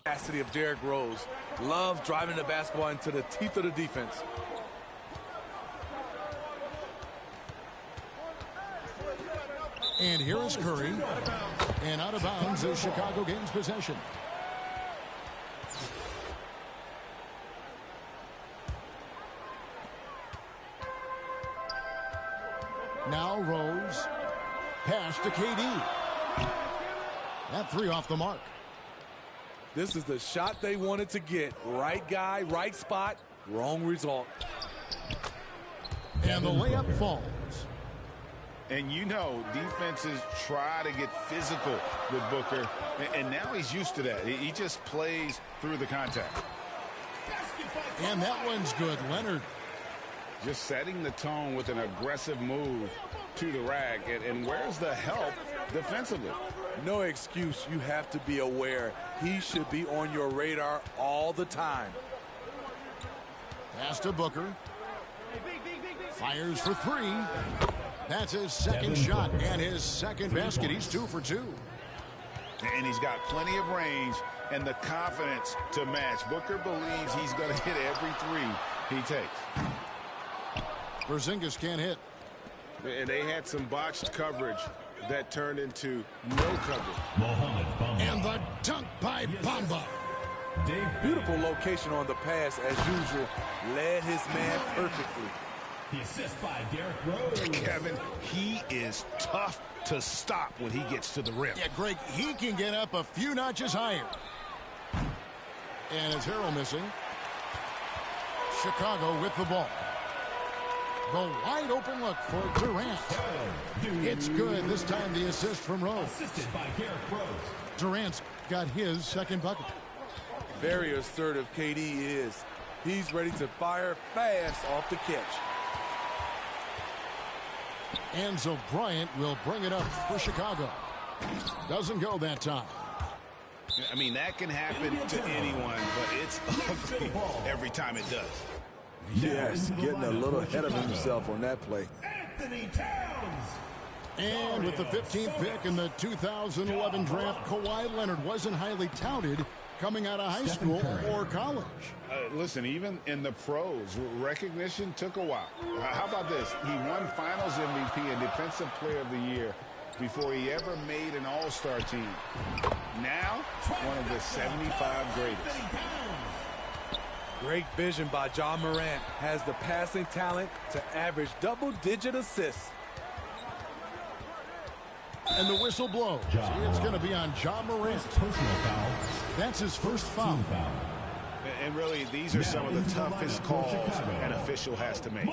tenacity of Derrick Rose. Love driving the basketball into the teeth of the defense. And here is Curry. And out of bounds as Chicago gains possession. Now Rose. Pass to KD. That three off the mark. This is the shot they wanted to get. Right guy, right spot, wrong result. And the layup falls. And you know, defenses try to get physical with Booker, and now he's used to that. He just plays through the contact. And that one's good. Leonard. Just setting the tone with an aggressive move to the rack. And where's the help defensively? No excuse. You have to be aware. He should be on your radar all the time. Pass to Booker. Fires for three. That's his second shot and his second basket. He's 2 for 2. And he's got plenty of range and the confidence to match. Booker believes he's going to hit every three he takes. Porzingis can't hit. And they had some botched coverage that turned into no coverage. And the dunk by Bamba. Beautiful location on the pass as usual. Led his man perfectly. The assist by Derrick Rose. Kevin, he is tough to stop when he gets to the rim. Yeah, Greg, he can get up a few notches higher. And it's Harrell missing. Chicago with the ball. The wide open look for Durant. It's good. This time the assist from Rose. Assisted by Derrick Rose. Durant's got his second bucket. Very assertive KD is. He's ready to fire fast off the catch. Enzo Bryant will bring it up for Chicago. Doesn't go that time. I mean, that can happen to anyone, but it's ugly every time it does. Yes, getting a little ahead of himself on that play. Anthony Towns. And with the 15th pick in the 2011 draft, Kawhi Leonard wasn't highly touted coming out of high school or college. Listen, even in the pros, recognition took a while. How about this? He won Finals MVP and Defensive Player of the Year before he ever made an All-Star team. Now, one of the 75 greatest. Great vision by Ja Morant. Has the passing talent to average double-digit assists. And the whistle blows. It's going to be on Ja Morant. Personal foul. That's his first foul. And really, these are some of the toughest calls an official has to make.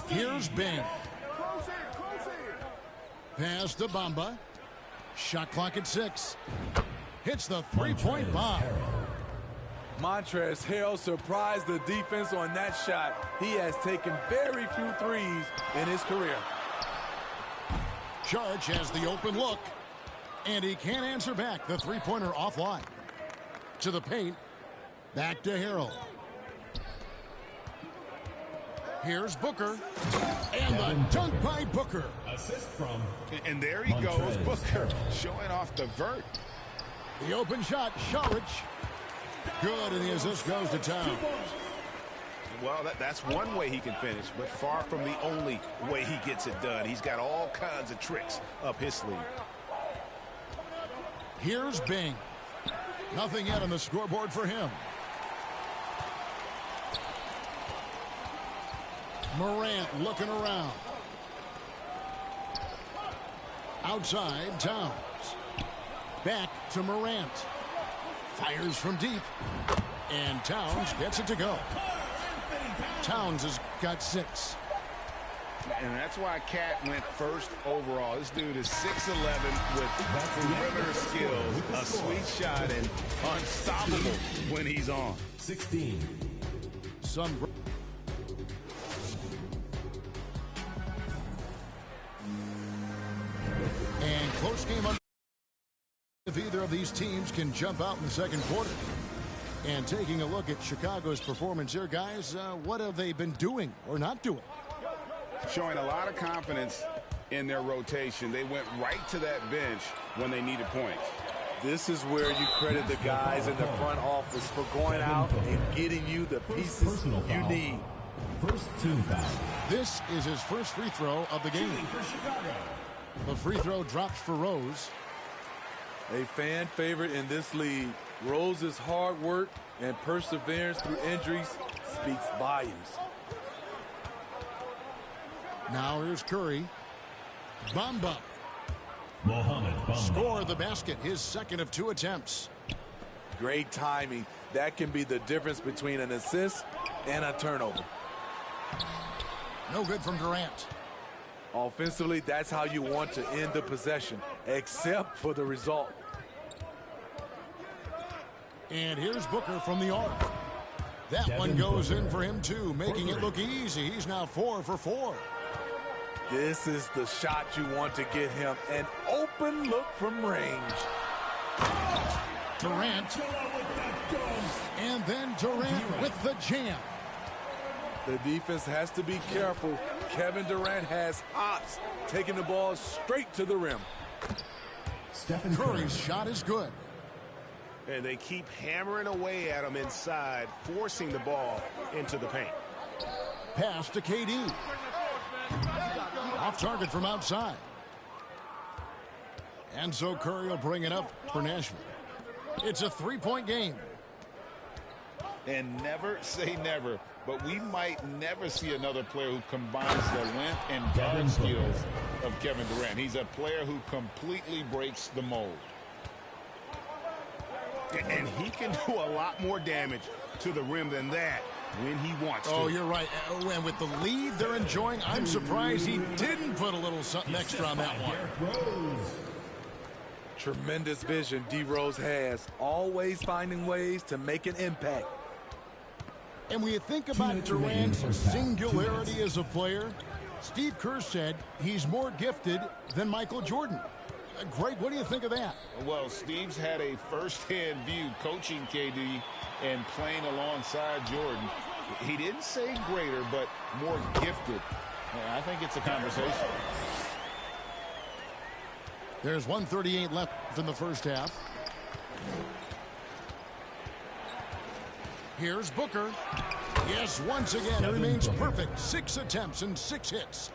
Here's Bing. Pass to Bamba. Shot clock at 6. Hits the three-point bomb. Montrezl Harrell surprised the defense on that shot. He has taken very few threes in his career. Charge has the open look. And he can't answer back. The three-pointer offline. To the paint. Back to Harrell. Here's Booker. And the dunk by Booker. Assist from. And there he goes, Booker, showing off the vert. The open shot, Saric. Good, and the assist goes to Towns. Well, that's one way he can finish, but far from the only way he gets it done. He's got all kinds of tricks up his sleeve. Here's Bing. Nothing yet on the scoreboard for him. Morant looking around. Outside, Towns. Back to Morant. Fires from deep. And Towns gets it to go. Towns has got 6. And that's why Cat went first overall. This dude is 6'11" with perimeter skills, a sweet shot, and unstoppable when he's on. 16. And close game on if either of these teams can jump out in the second quarter. And taking a look at Chicago's performance here, guys, what have they been doing or not doing? Showing a lot of confidence in their rotation. They went right to that bench when they needed points. This is where you credit the guys in the front office for going out and getting you the pieces you need. First team foul. This is his first free throw of the game. The free throw drops for Rose. A fan favorite in this league. Rose's hard work and perseverance through injuries speaks volumes. Now here's Curry. Bamba. Score the basket, his second of 2 attempts. Great timing. That can be the difference between an assist and a turnover. No good from Durant. Offensively, that's how you want to end the possession, except for the result. And here's Booker from the arc. That one goes in for him, too, making it look easy. He's now 4 for 4. This is the shot you want to get him. An open look from range. Durant. And then Durant with the jam. The defense has to be careful. Kevin Durant has hops, taking the ball straight to the rim. Curry's shot is good. And they keep hammering away at him inside, forcing the ball into the paint. Pass to KD. Off target from outside. And so Curry will bring it up for Nashville. It's a 3-point game. And never say never, but we might never see another player who combines the length and guard skills of Kevin Durant. He's a player who completely breaks the mold. And he can do a lot more damage to the rim than that when he wants to. Oh, you're right. And with the lead they're enjoying, I'm surprised he didn't put a little something extra on that one. Tremendous vision D. Rose has, always finding ways to make an impact. And when you think about Durant's singularity as a player, Steve Kerr said he's more gifted than Michael Jordan. Greg, what do you think of that? Well, Steve's had a first-hand view coaching KD and playing alongside Jordan. He didn't say greater, but more gifted. I think it's a conversation. There's 1:38 left in the first half. Here's Booker. Yes, once again, it remains perfect. 6 attempts and 6 hits.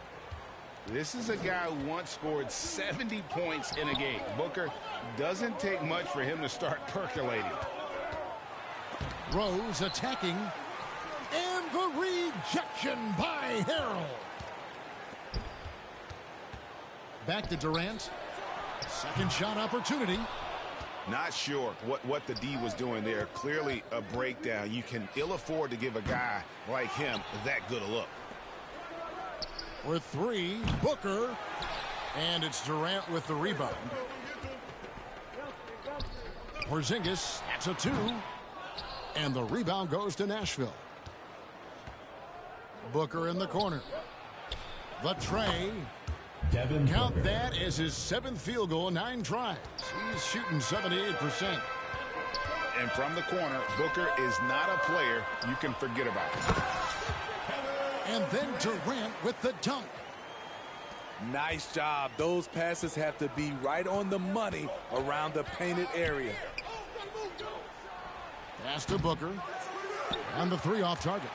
This is a guy who once scored 70 points in a game. Booker, doesn't take much for him to start percolating. Rose attacking. And the rejection by Harrell. Back to Durant. Second shot opportunity. Not sure what the D was doing there. Clearly a breakdown. You can ill afford to give a guy like him that good a look. For 3, Booker. And it's Durant with the rebound. Porzingis, that's a 2. And the rebound goes to Nashville. Booker in the corner. The tray. Count that as his 7th field goal, 9 tries. He's shooting 78%. And from the corner, Booker is not a player you can forget about. And then Durant with the dunk. Nice job. Those passes have to be right on the money around the painted area. Pass to Booker. And the 3 off target.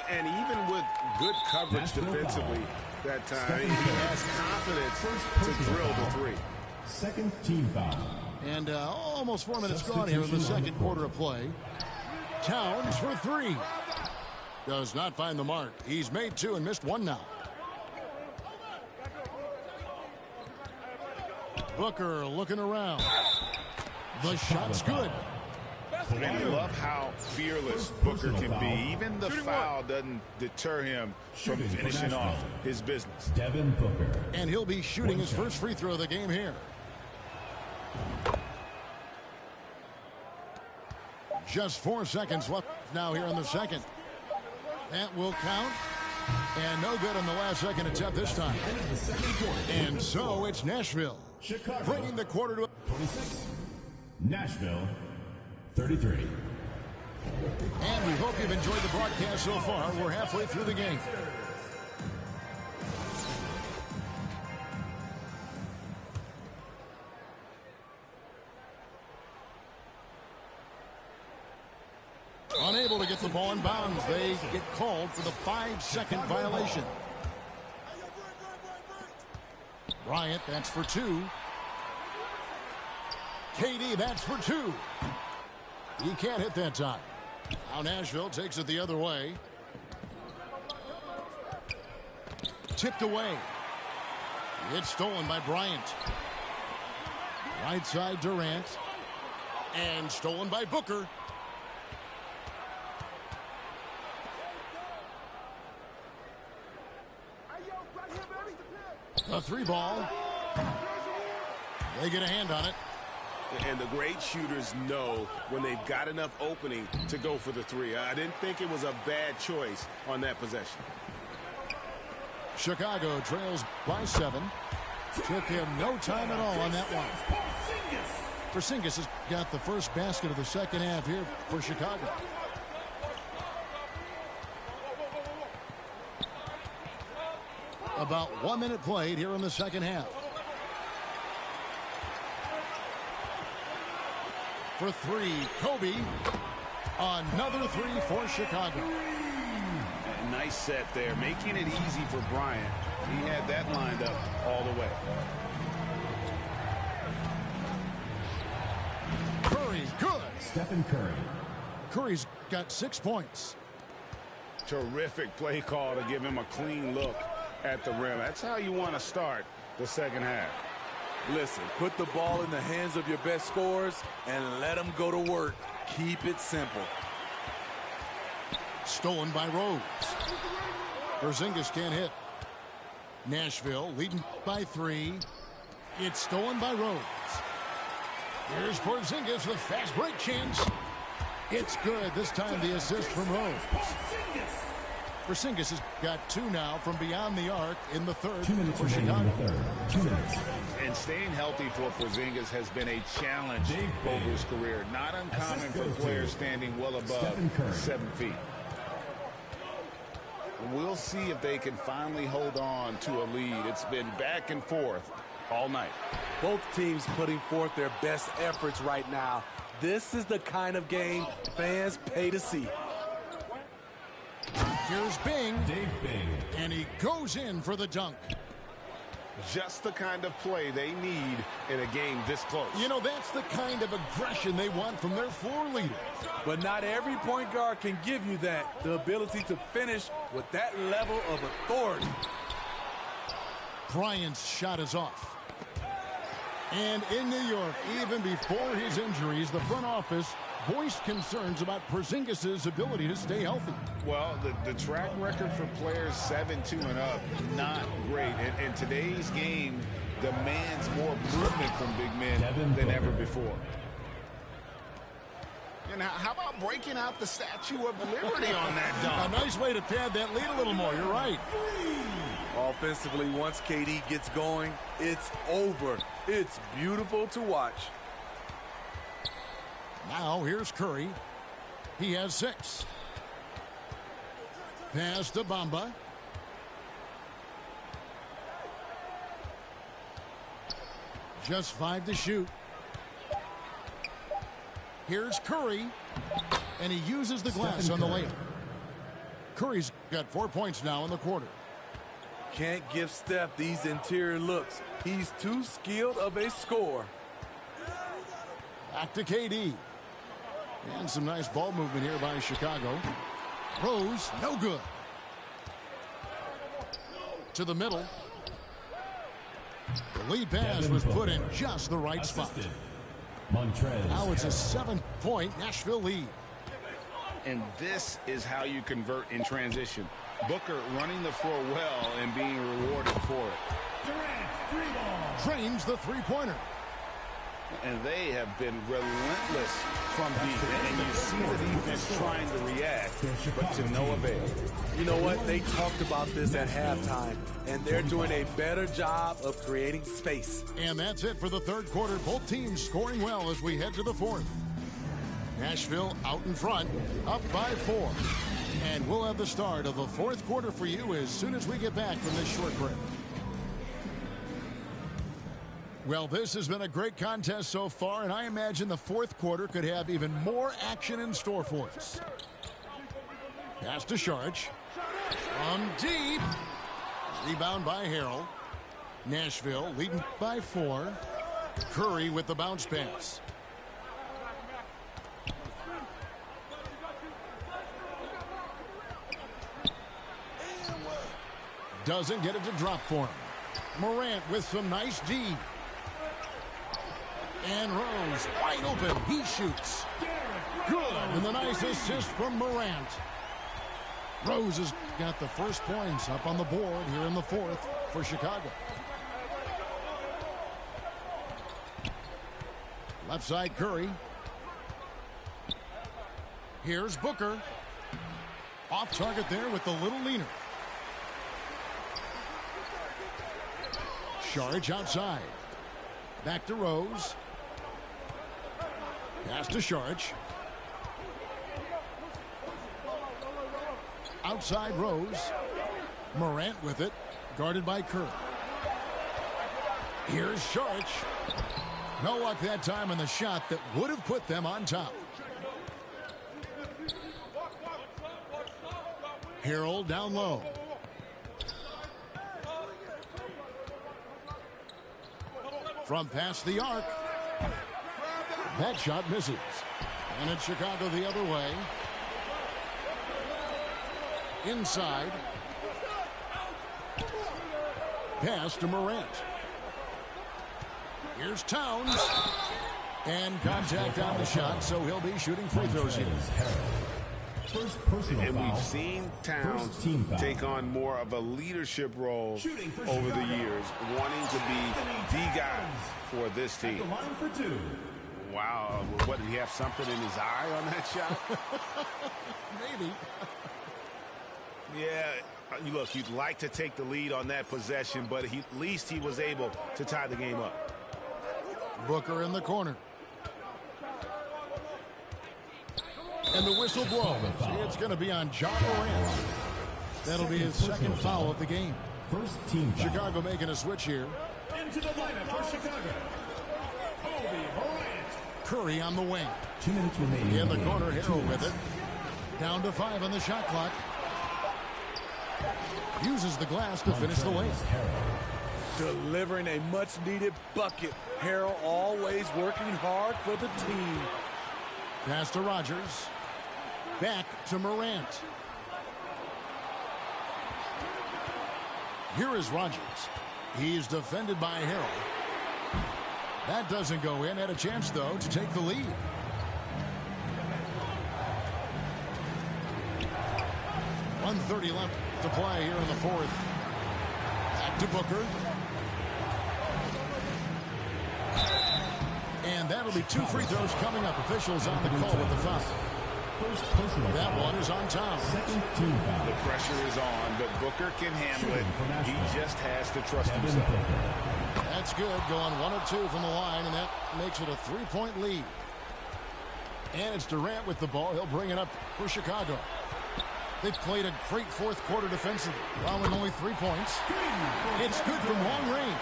And even with good coverage defensively that time, he has confidence to drill the 3. Second team foul. And almost 4 minutes gone here in the second quarter of play. Towns for 3. Does not find the mark. He's made 2 and missed 1 now. Booker looking around. The shot's good. And I love how fearless Booker can be. Even the foul doesn't deter him from finishing off his business. Devin Booker. And he'll be shooting his first free throw of the game here. Just 4 seconds left now here in the second. That will count. And no good on the last second attempt this time. And so it's Nashville. Chicago. Bringing the quarter to 26. Nashville 33. And we hope you've enjoyed the broadcast so far. We're halfway through the game. Unable to get the ball in bounds. They get called for the 5-second violation. Bryant, that's for 2. KD, that's for 2. He can't hit that time. Now Nashville takes it the other way. Tipped away. It's stolen by Bryant. Right side Durant. And stolen by Booker. A 3-ball. They get a hand on it. And the great shooters know when they've got enough opening to go for the 3. I didn't think it was a bad choice on that possession. Chicago trails by 7. Took him no time at all on that one. Porzingis has got the first basket of the second half here for Chicago. About 1 minute played here in the second half. For 3, Kobe. Another 3 for Chicago. A nice set there, making it easy for Bryant. He had that lined up all the way. Curry, good. Stephen Curry. Curry's got 6 points. Terrific play call to give him a clean look at the rim. That's how you want to start the second half. Listen, put the ball in the hands of your best scorers and let them go to work. Keep it simple. Stolen by Rose. Porzingis can't hit. Nashville leading by 3. It's stolen by Rose. Here's Porzingis with fast break chance. It's good. This time the assist from Rose. Porzingis has got 2 now from beyond the arc in the third 2 minutes for Chicago. in the third. 2 minutes. And staying healthy for Porzingis has been a challenge over his career. Not uncommon for players standing well above 7 feet. We'll see if they can finally hold on to a lead. It's been back and forth all night. Both teams putting forth their best efforts right now. This is the kind of game fans pay to see. Here's Bing. Dave Bing. And he goes in for the dunk. Just the kind of play they need in a game this close. You know, that's the kind of aggression they want from their floor leader. But not every point guard can give you that. The ability to finish with that level of authority. Bryant's shot is off. And in New York, even before his injuries, the front office voiced concerns about Porzingis' ability to stay healthy. Well, the track record for players 7-2 and up, not great. And today's game demands more movement from big men than ever before. And how about breaking out the Statue of Liberty on that dunk? A nice way to pad that lead a little more. You're right. Offensively, once KD gets going, it's over. It's beautiful to watch. Now here's Curry. He has 6. Pass to Bamba. Just 5 to shoot. Here's Curry. And he uses the glass on the layup. Curry's got 4 points now in the quarter. Can't give Steph these interior looks. He's too skilled of a scorer. Back to KD. And some nice ball movement here by Chicago. Rose, no good. To the middle. The lead pass was put in just the right spot. Montrez. Now it's a 7-point Nashville lead. And this is how you convert in transition. Booker running the floor well and being rewarded for it. Durant, 3-ball. Drains the three-pointer. And they have been relentless from deep. And you see the defense trying to react, but to no avail. You know what? They talked about this at halftime, and they're doing a better job of creating space. And that's it for the third quarter. Both teams scoring well as we head to the fourth. Nashville out in front, up by 4. And we'll have the start of the fourth quarter for you as soon as we get back from this short break. Well, this has been a great contest so far, and I imagine the fourth quarter could have even more action in store for us. Pass to Saric. From deep. Rebound by Harrell. Nashville leading by 4. Curry with the bounce pass. Doesn't get it to drop for him. Morant with some nice D. And Rose wide open. He shoots. Good. And the nice assist from Morant. Rose has got the first points up on the board here in the fourth for Chicago. Left side Curry. Here's Booker. Off target there with the little leaner. Saric outside. Back to Rose. Pass to Saric. Outside Rose. Morant with it. Guarded by Curry. Here's Saric. No luck that time on the shot that would have put them on top. Harrell down low. From past the arc. That shot misses. And it's Chicago the other way. Inside. Pass to Morant. Here's Towns. And contact on the shot, so he'll be shooting free throws here. And we've seen Towns take on more of a leadership role over the years, wanting to be the guy for this team. Wow, what, did he have something in his eye on that shot? Maybe. Yeah, look, you'd like to take the lead on that possession, but at least he was able to tie the game up. Booker in the corner. And the whistle blows. It's going to be on John Morant. That'll be his second foul of the game. First team foul. Chicago making a switch here. Into the lineup for Chicago, Kobe Bryant. Curry on the wing. 2 minutes remaining. In the corner, Harrell with it. Down to 5 on the shot clock. Uses the glass to finish the lane. Delivering a much-needed bucket. Harrell always working hard for the team. Pass to Rogers. Back to Morant. Here is Rogers. He's defended by Harrell. That doesn't go in. Had a chance, though, to take the lead. .130 left to play here in the fourth. Back to Booker. And that'll be 2 free throws coming up. Officials on the call with the foul. That one is on Towns. The pressure is on, but Booker can handle it. He just has to trust himself. That's good. Going 1 of 2 from the line, and that makes it a 3-point lead. And it's Durant with the ball. He'll bring it up for Chicago. They've played a great fourth quarter defensively, allowing only 3 points. It's good from long range.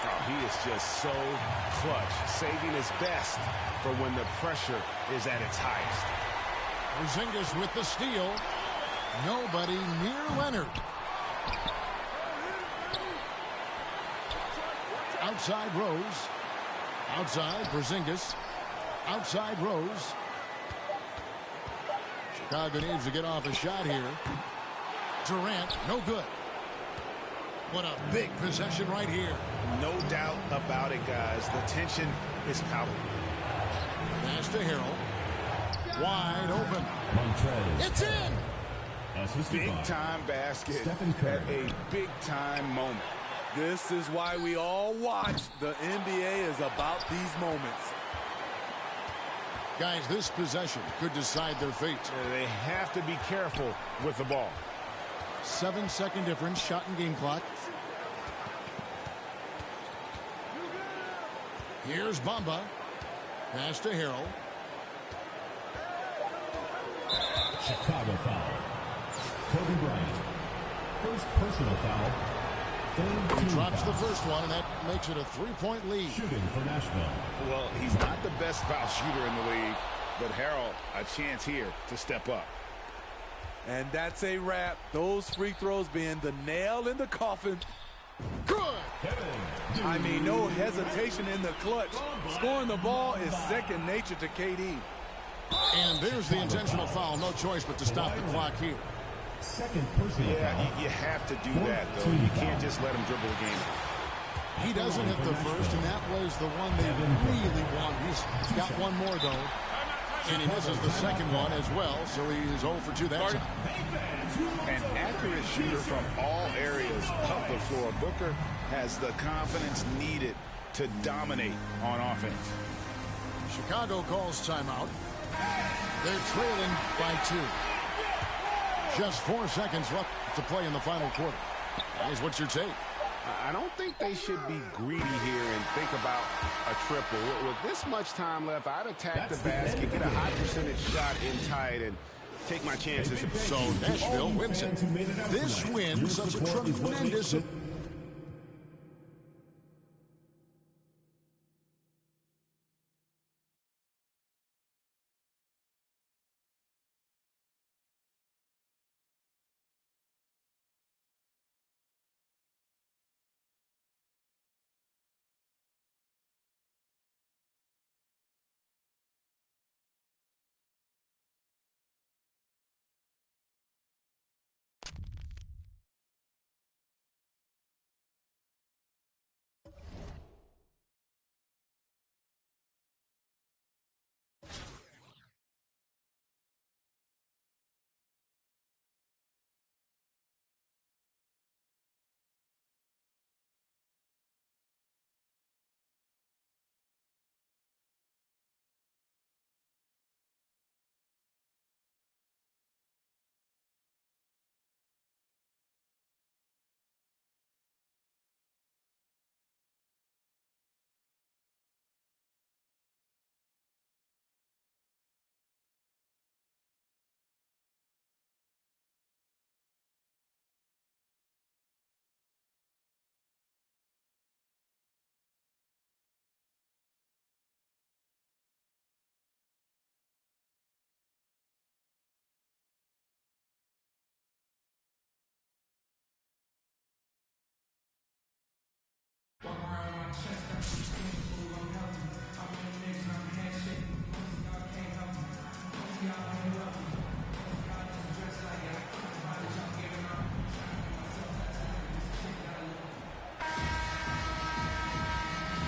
Oh, he is just so clutch, saving his best for when the pressure is at its highest. Porzingis with the steal. Nobody near Leonard. Outside Rose. Outside Porzingis. Outside Rose. Chicago needs to get off a shot here. Durant, no good. What a big possession right here. No doubt about it, guys. The tension is palpable. Pass to Harrell. Wide open. It's in. Big-time basket at a big-time moment. This is why we all watch. The NBA is about these moments. Guys, this possession could decide their fate. They have to be careful with the ball. 7-second difference, shot and game clock. Here's Bamba. Pass to Harrell. Chicago foul. Kobe Bryant. First personal foul. He drops the first one, and that makes it a 3-point lead. Shooting for Nashville. Well, he's not the best foul shooter in the league, but Harrell, a chance here to step up. And that's a wrap. Those free throws being the nail in the coffin. Good. I mean, no hesitation in the clutch. Scoring the ball is second nature to KD. And there's the intentional foul. No choice but to stop the clock here. Second personal foul. Yeah, you have to do that, though. You can't just let him dribble the game. He doesn't hit the first, and that was the one they really want. He's got one more, though. And he misses the second one as well, so he's 0 for 2 that time. An accurate shooter from all areas of the floor. Booker has the confidence needed to dominate on offense. Chicago calls timeout. They're trailing by 2. Just 4 seconds left to play in the final quarter. Guys, what's your take? I don't think they should be greedy here and think about a triple. With this much time left, I'd attack the basket, get a high percentage shot in tight, and take my chances. So Nashville wins it. This win such a tremendous...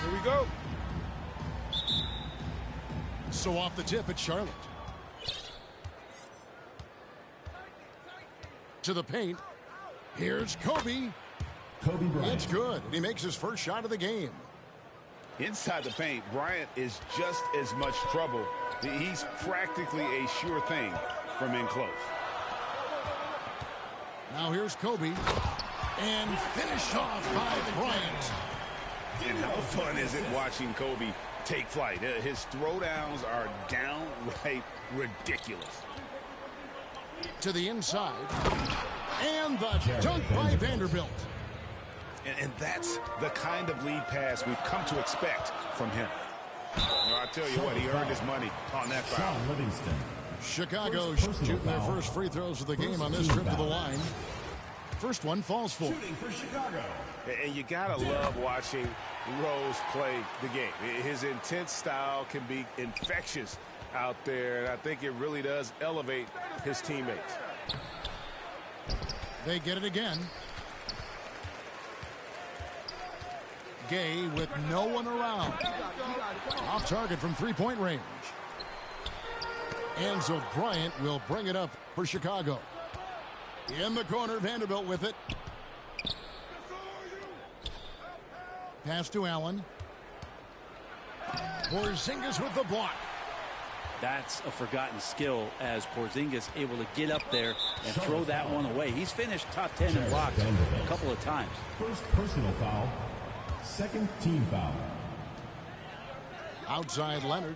Here we go. So off the tip, it's Charlotte. To the paint. Here's Kobe. Kobe Bryant. It's good, and he makes his first shot of the game. Inside the paint, Bryant is just as much trouble. He's practically a sure thing from in close. Now here's Kobe. And finished off by Bryant. And how fun is it watching Kobe take flight? His throwdowns are downright ridiculous. To the inside. And the dunk by Vanderbilt. And that's the kind of lead pass we've come to expect from him. I tell you what, he earned his money on that foul. Livingston. Chicago shooting their first free throws of the game on this trip to the line. First one falls for. Shooting for Chicago. And you gotta love watching Rose play the game. His intense style can be infectious out there, and I think it really does elevate his teammates. They get it again. Gay with no one around. Off target from three-point range. Enzo Bryant will bring it up for Chicago. In the corner, Vanderbilt with it. Pass to Allen. Porzingis with the block. That's a forgotten skill as Porzingis able to get up there and throw that one away. He's finished top 10 in blocks a couple of times. First personal foul. Second team foul. Outside Leonard.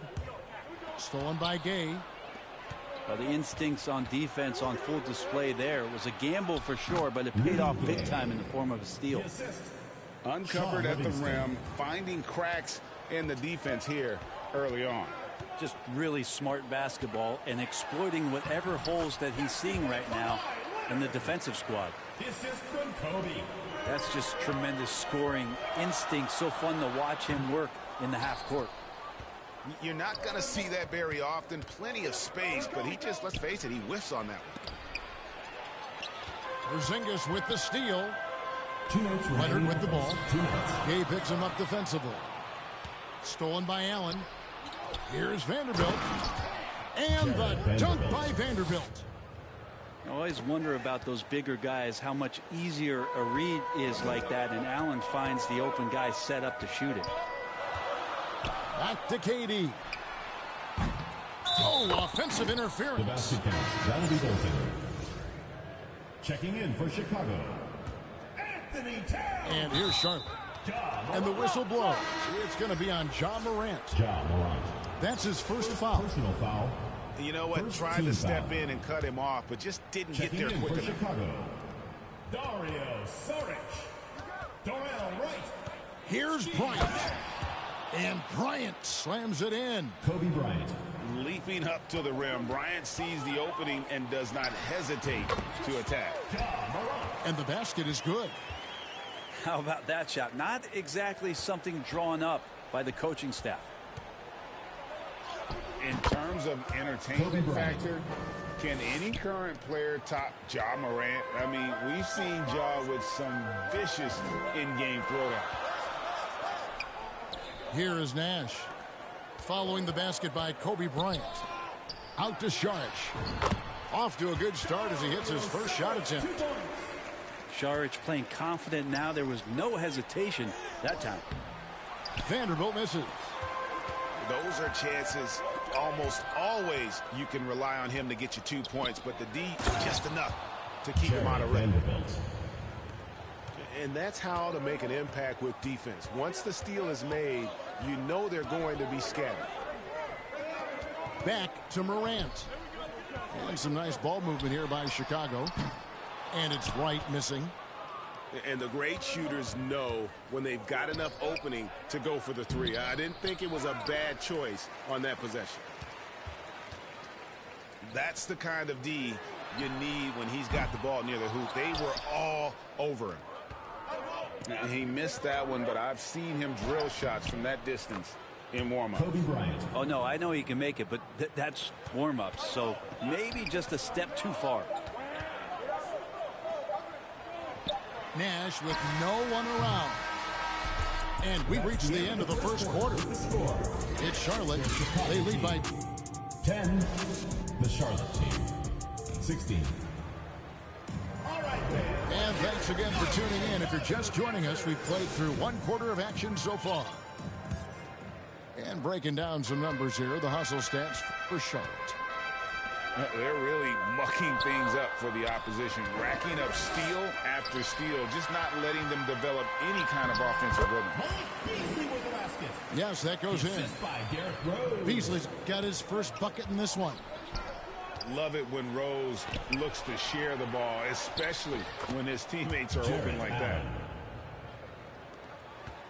Stolen by Gay. Well, the instincts on defense on full display there. It was a gamble for sure, but it paid off big time in the form of a steal. Uncovered at the rim, finding cracks in the defense here early on. Just really smart basketball and exploiting whatever holes that he's seeing right now in the defensive squad. This is from Kobe. That's just tremendous scoring instinct. So fun to watch him work in the half court. You're not going to see that very often. Plenty of space, but he just, let's face it, he whiffs on that one. Porzingis with the steal. Leonard with the ball. Gay picks him up defensively. Stolen by Allen. Here's Vanderbilt. And the dunk by Vanderbilt. I always wonder about those bigger guys, how much easier a read is like that, and Allen finds the open guy set up to shoot it. Back to KD. Oh, offensive interference. The basket counts. That'll be Bolton. Checking in for Chicago, Anthony Towns. And here's Charlotte. And the whistle blows. It's going to be on Ja Morant. Ja Morant. That's his first foul. Personal foul. You know what? Tried to step in and cut him off, but just didn't get there quick enough. Chicago, Dario Saric. Darrell Wright. Here's Bryant. And Bryant slams it in. Kobe Bryant. Leaping up to the rim, Bryant sees the opening and does not hesitate to attack. And the basket is good. How about that shot? Not exactly something drawn up by the coaching staff. In terms of entertainment factor, can any current player top Ja Morant? I mean, we've seen Ja with some vicious in-game throwdown. Here is Nash. Following the basket by Kobe Bryant. Out to Saric. Off to a good start as he hits his first shot attempt. Saric playing confident now. There was no hesitation that time. Vanderbilt misses. Those are chances almost always you can rely on him to get you 2 points, but the D just enough to keep him out of range. And that's how to make an impact with defense. Once the steal is made, you know they're going to be scattered. Back to Morant. And some nice ball movement here by Chicago. And it's Wright missing. And the great shooters know when they've got enough opening to go for the three. I didn't think it was a bad choice on that possession. That's the kind of D you need when he's got the ball near the hoop. They were all over him. And he missed that one, but I've seen him drill shots from that distance in warm-up. Kobe Bryant. Oh, no, I know he can make it, but that's warm-ups, so maybe just a step too far. Nash with no one around. And we reached the end of the first quarter. It's Charlotte. They lead by 10. The Charlotte team. 16. And thanks again for tuning in. If you're just joining us, we've played through one quarter of action so far. And breaking down some numbers here, the hustle stats for Charlotte. They're really mucking things up for the opposition, racking up steal after steal, just not letting them develop any kind of offensive rhythm. Beasley with the basket. Yes, that goes in. By Derrick Rose. Beasley's got his first bucket in this one. Love it when Rose looks to share the ball, especially when his teammates are open like that.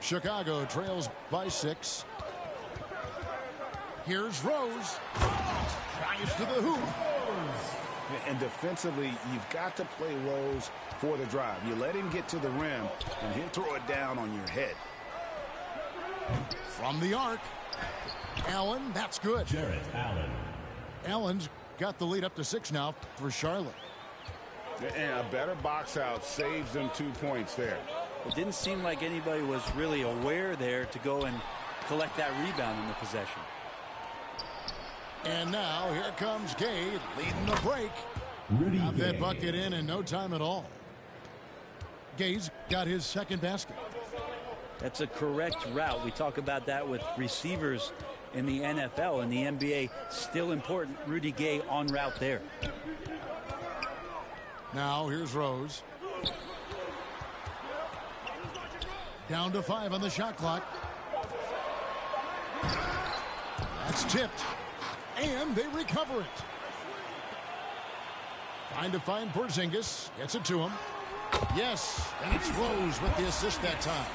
Chicago trails by 6. Here's Rose. Tries to the hoop. And defensively, you've got to play Rose for the drive. You let him get to the rim, and he'll throw it down on your head. From the arc. Allen, that's good. Jarrett Allen. Allen's got the lead up to 6 now for Charlotte. And a better box out saves them 2 points there. It didn't seem like anybody was really aware there to go and collect that rebound in the possession. And now here comes Gay leading the break. Rudy Got that Gay. bucket in no time at all. Gay's got his second basket. That's a correct route. We talk about that with receivers in the NFL and the NBA. Still important. Rudy Gay en route there. Now here's Rose. Down to 5 on the shot clock. That's tipped. And they recover it. Trying to find Porzingis. Gets it to him. Yes, and it's Rose with the assist that time.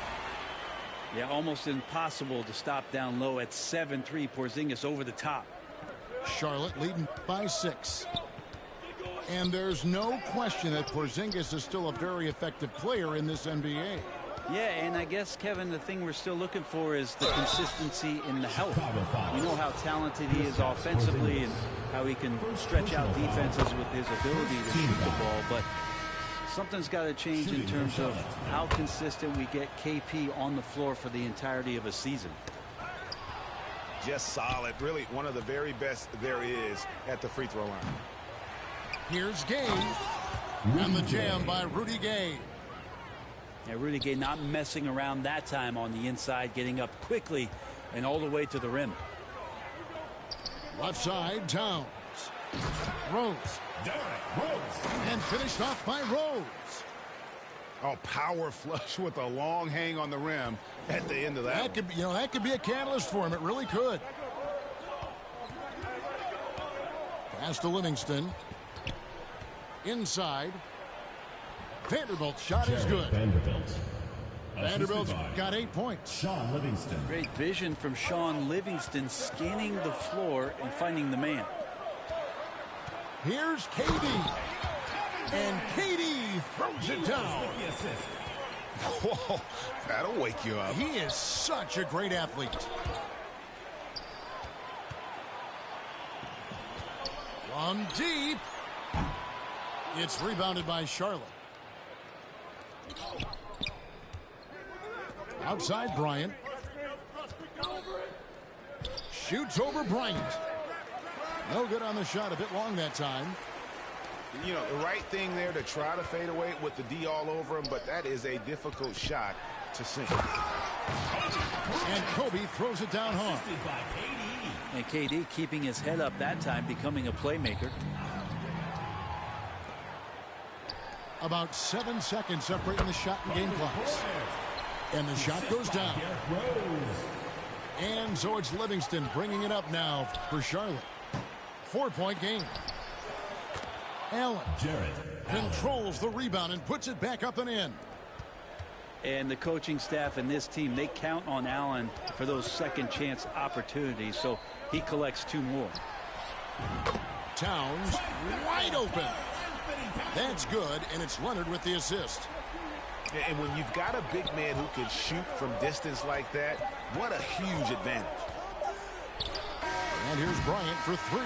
Yeah, almost impossible to stop down low at 7-3. Porzingis over the top. Charlotte leading by 6. And there's no question that Porzingis is still a very effective player in this NBA. Yeah, and I guess, Kevin, the thing we're still looking for is the consistency in the health. We know how talented he is offensively and how he can stretch out defenses with his ability to shoot the ball, but Something's got to change in terms of how consistent we get KP on the floor for the entirety of a season. Just solid. Really one of the very best there is at the free throw line. Here's Gay. And the jam by Rudy Gay. Yeah, Rudy Gay not messing around that time on the inside, getting up quickly and all the way to the rim. Left side, Towns. Rose. And finished off by Rose. Oh, power flush with a long hang on the rim at the end of that. That could be, that could be a catalyst for him. It really could. Pass to Livingston. Inside. Vanderbilt's shot is good. Vanderbilt's got 8 points. Sean Livingston. Great vision from Sean Livingston, scanning the floor and finding the man. Here's KD. And KD throws it down. Whoa, that'll wake you up. He is such a great athlete. One deep. It's rebounded by Charlotte. Outside Bryant. Shoots over Bryant. No good on the shot. A bit long that time. You know, the right thing there to try to fade away with the D all over him, but that is a difficult shot to sink. And Kobe throws it down hard. And KD keeping his head up that time, becoming a playmaker. About 7 seconds separating the shot and game clocks. And the shot goes down. And so it's Livingston bringing it up now for Charlotte. 4-point game. Allen controls the rebound and puts it back up and in. And the coaching staff and this team, they count on Allen for those second chance opportunities, so he collects 2 more. Towns wide open. That's good, and it's Leonard with the assist. And when you've got a big man who can shoot from distance like that, what a huge advantage. And here's Bryant for 3.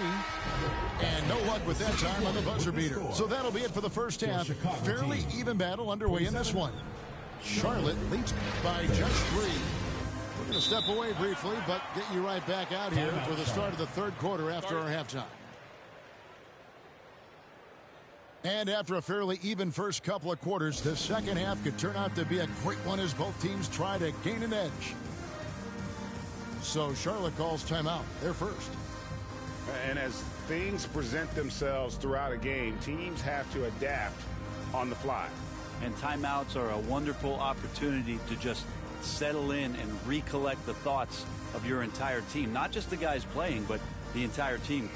And no luck with that time on the buzzer beater. So that'll be it for the first half. Fairly even battle underway in this one. Charlotte leads by just 3. We're going to step away briefly, but get you right back out here for the start of the third quarter after our halftime. And after a fairly even first couple of quarters, the second half could turn out to be a great one as both teams try to gain an edge. So Charlotte calls timeout. They're first. And as things present themselves throughout a game, teams have to adapt on the fly. And timeouts are a wonderful opportunity to just settle in and recollect the thoughts of your entire team. Not just the guys playing, but the entire team.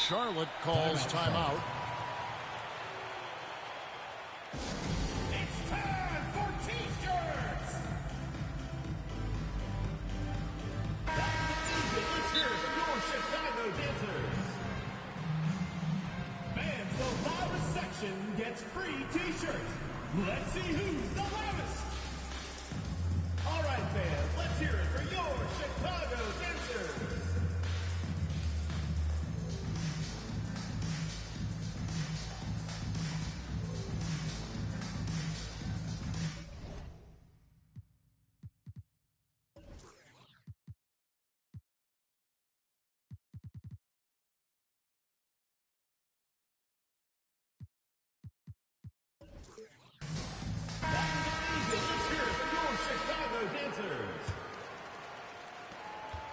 Charlotte calls timeout. It's time for T-shirts. Let's hear it from your Chicago dancers. Fans, the loudest section gets free T-shirts. Let's see who's the loudest. All right, fans, let's hear it for your Chicago dancers.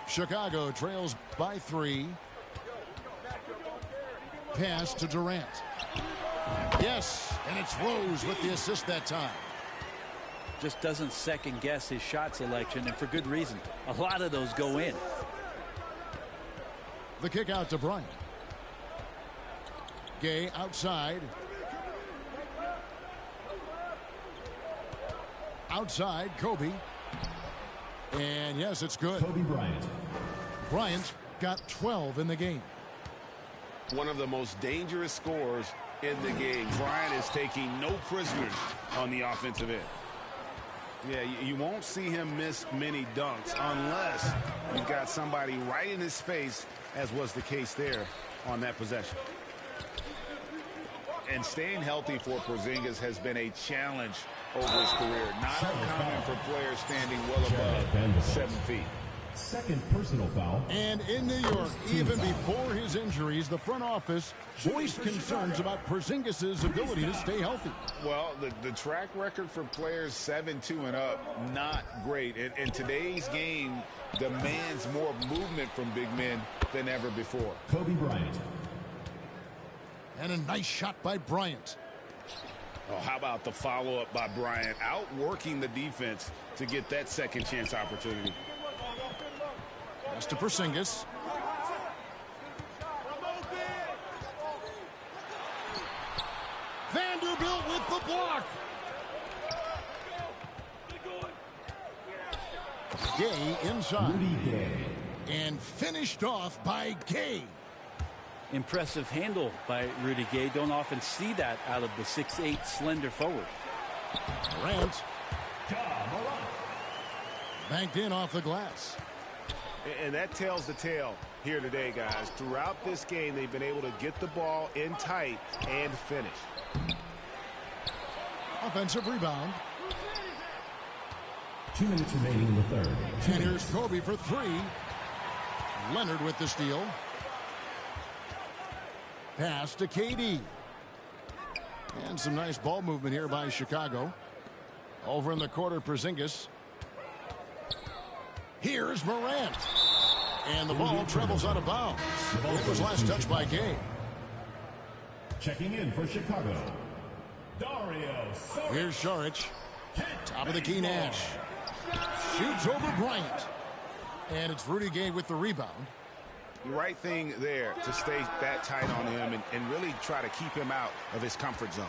Chicago trails by 3. Pass to Durant. Yes, and it's Rose with the assist that time. Just doesn't second guess his shot selection, and for good reason. A lot of those go in. The kick out to Bryant. Gay outside. Outside, Kobe. And yes, it's good. Kobe Bryant. Bryant got 12 in the game. one of the most dangerous scorers in the game. Bryant is taking no prisoners on the offensive end. Yeah, you won't see him miss many dunks unless you've got somebody right in his face, as was the case there on that possession. And staying healthy for Porzingis has been a challenge over his career. Not uncommon for players standing well above 7 feet. Second personal foul. And in New York, even before his injuries, the front office voiced concerns about Porzingis' ability to stay healthy. Well, the track record for players 7-2 and up, not great. And today's game demands more movement from big men than ever before. Kobe Bryant. And a nice shot by Bryant. Oh, how about the follow-up by Bryant, outworking the defense to get that second chance opportunity. Pass to Porzingis. Vanderbilt with the block. Gay inside. Rudy Gay. And finished off by Gay. Impressive handle by Rudy Gay. Don't often see that out of the 6'8" slender forward. Morant. Banked in off the glass. And that tells the tale here today, guys. Throughout this game, they've been able to get the ball in tight and finish. Offensive rebound. 2 minutes remaining in the third. And here's Kobe for three. Leonard with the steal. Pass to KD. And some nice ball movement here by Chicago. Over in the corner, Porzingis. Here's Morant. And the ball travels out of bounds. It was last touched by Gay. Checking in for Chicago, Dario Saric. Here's Saric. Top of the key, Nash. Shoots over Bryant. And it's Rudy Gay with the rebound. The right thing there to stay that tight on him and really try to keep him out of his comfort zone.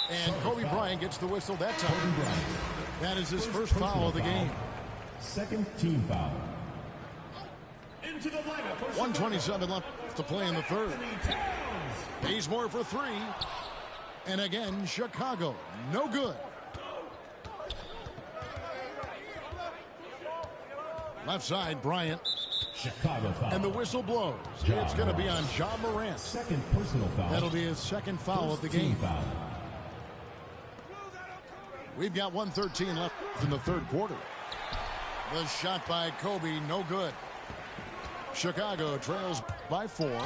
And Kobe Bryant gets the whistle that time. That is his first foul of the game. Second team foul. Into the lineup. 1:27 left to play in the third. Bazemore for three. And again, Chicago. No good. Left side, Bryant. Chicago foul. And the whistle blows. It's going to be on Ja Morant. Second personal foul. That'll be his second foul of the game. Foul. We've got 1:13 left in the third quarter. The shot by Kobe, no good. Chicago trails by 4.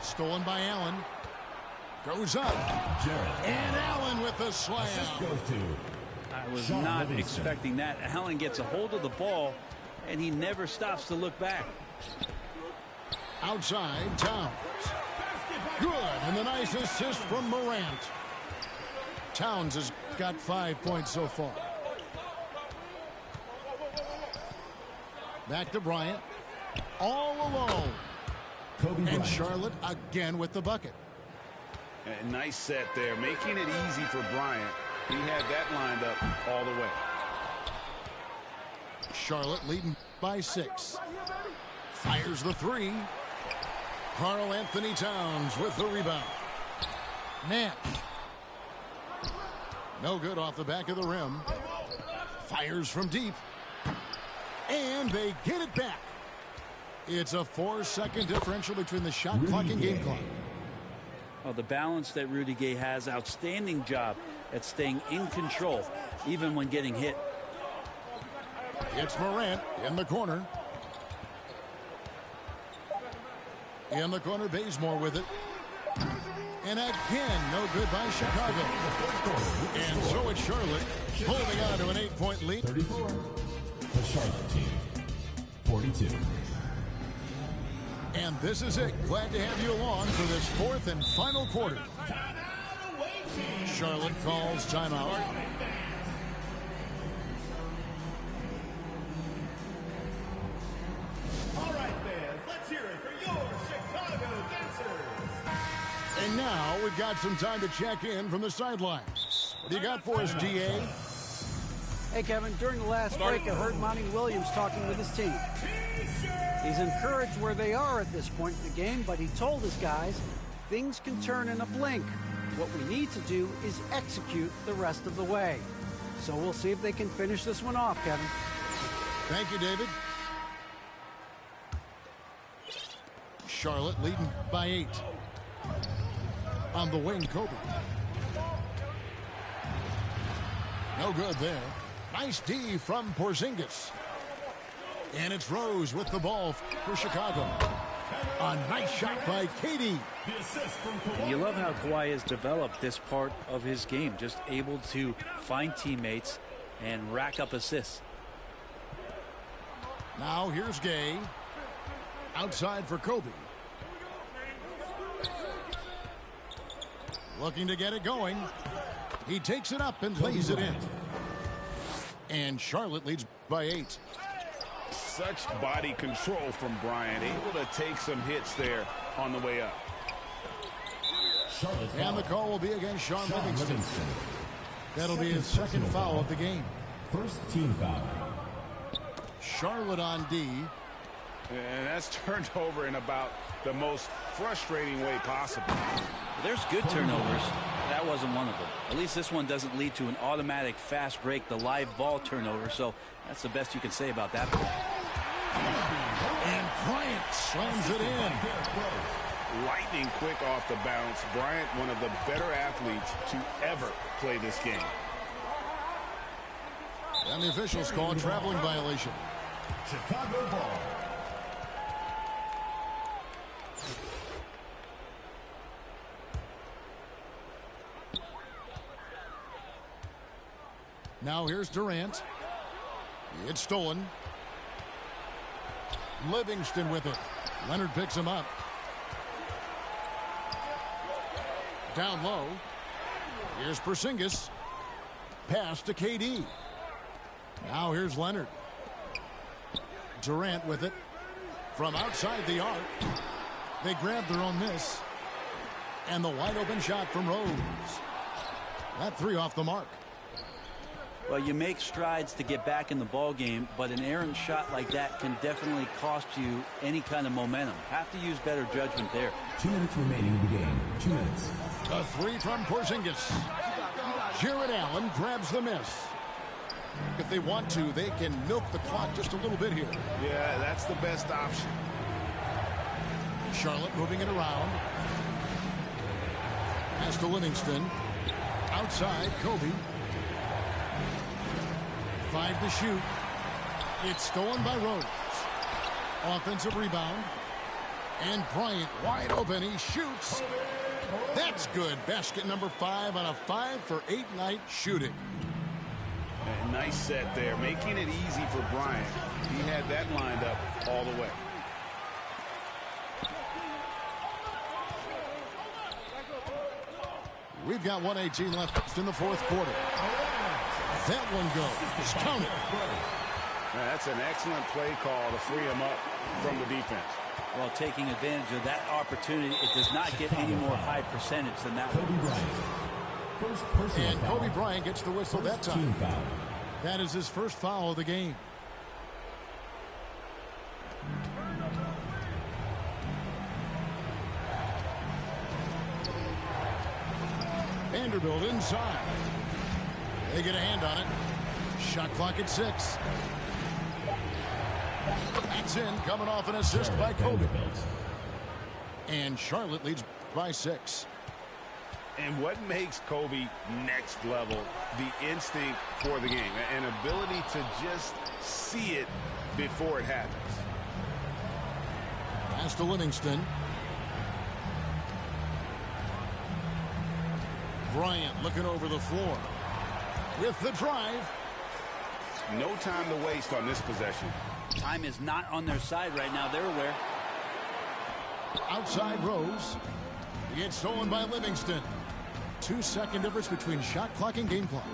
Stolen by Allen. Goes up. And Allen with the slam. I was not expecting that. Allen gets a hold of the ball, and he never stops to look back. Outside, Towns. Good, and the nice assist from Morant. Towns has got 5 points so far. Back to Bryant. All alone. And Charlotte again with the bucket. A nice set there, making it easy for Bryant. He had that lined up all the way. Charlotte leading by 6. Fires the three. Karl Anthony Towns with the rebound. Nash. No good off the back of the rim. Fires from deep. And they get it back. It's a 4-second differential between the shot clock and game clock. Oh, the balance that Rudy Gay has, outstanding job at staying in control, even when getting hit. It's Morant in the corner. In the corner, Bazemore with it. And again, no good by Chicago. And so it's Charlotte holding on to an 8-point lead. 34. The Charlotte team. 42. And this is it. Glad to have you along for this fourth and final quarter. Charlotte calls timeout. All right, fans, let's hear it for your Chicago Dancers. And now we've got some time to check in from the sidelines. What do you got for us, DA? Hey, Kevin, during the last break, I heard Monty Williams talking with his team. He's encouraged where they are at this point in the game, but he told his guys things can turn in a blink. What we need to do is execute the rest of the way. So we'll see if they can finish this one off, Kevin. Thank you, David. Charlotte leading by 8. On the wing, Kobe. No good there. Nice D from Porzingis. And it's Rose with the ball for Chicago. A nice shot by KD. You love how Kawhi has developed this part of his game, just able to find teammates and rack up assists. Now here's Gay. Outside for Kobe. Looking to get it going. He takes it up and lays it in. And Charlotte leads by 8. Such body control from Bryant, able to take some hits there on the way up. And the call will be against Sean Livingston. That'll be his second foul of the game. First team foul. Charlotte on D. And that's turned over in about the most frustrating way possible. There's good turnovers. That wasn't one of them. At least this one doesn't lead to an automatic fast break, the live ball turnover. So that's the best you can say about that play. And Bryant slams it in. Lightning quick off the bounce. Bryant, one of the better athletes to ever play this game. And the officials call a traveling violation. Chicago ball. Now here's Durant. It's stolen. Livingston with it. Leonard picks him up. Down low. Here's Porzingis. Pass to KD. Now here's Leonard. Durant with it. From outside the arc. They grab their own miss. And the wide open shot from Rose. That 3 off the mark. Well, you make strides to get back in the ball game, but an errant shot like that can definitely cost you any kind of momentum. Have to use better judgment there. 2 minutes remaining in the game. 2 minutes. A 3 from Porzingis. Jared Allen grabs the miss. If they want to, they can milk the clock just a little bit here. Yeah, that's the best option. Charlotte moving it around. Pass to Livingston. Outside, Kobe. 5 to shoot. It's stolen by Rose. Offensive rebound. And Bryant wide open. He shoots. That's good. Basket number 5 on a 5 for 8 night shooting. A nice set there, making it easy for Bryant. He had that lined up all the way. We've got 1:18 left in the 4th quarter. That one goes. Counted. That's an excellent play call to free him up from the defense. Well, taking advantage of that opportunity, it does not get any more high percentage than that one. And Kobe Bryant gets the whistle that time. That is his first foul of the game. Vanderbilt inside. They get a hand on it. Shot clock at 6. That's in, coming off an assist by Kobe. And Charlotte leads by 6. And what makes Kobe next level? The instinct for the game. An ability to just see it before it happens. Pass to Livingston. Bryant looking over the floor. With the drive. No time to waste on this possession. Time is not on their side right now. They're aware. Outside Rose. It's stolen by Livingston. 2-second difference between shot clock and game clock.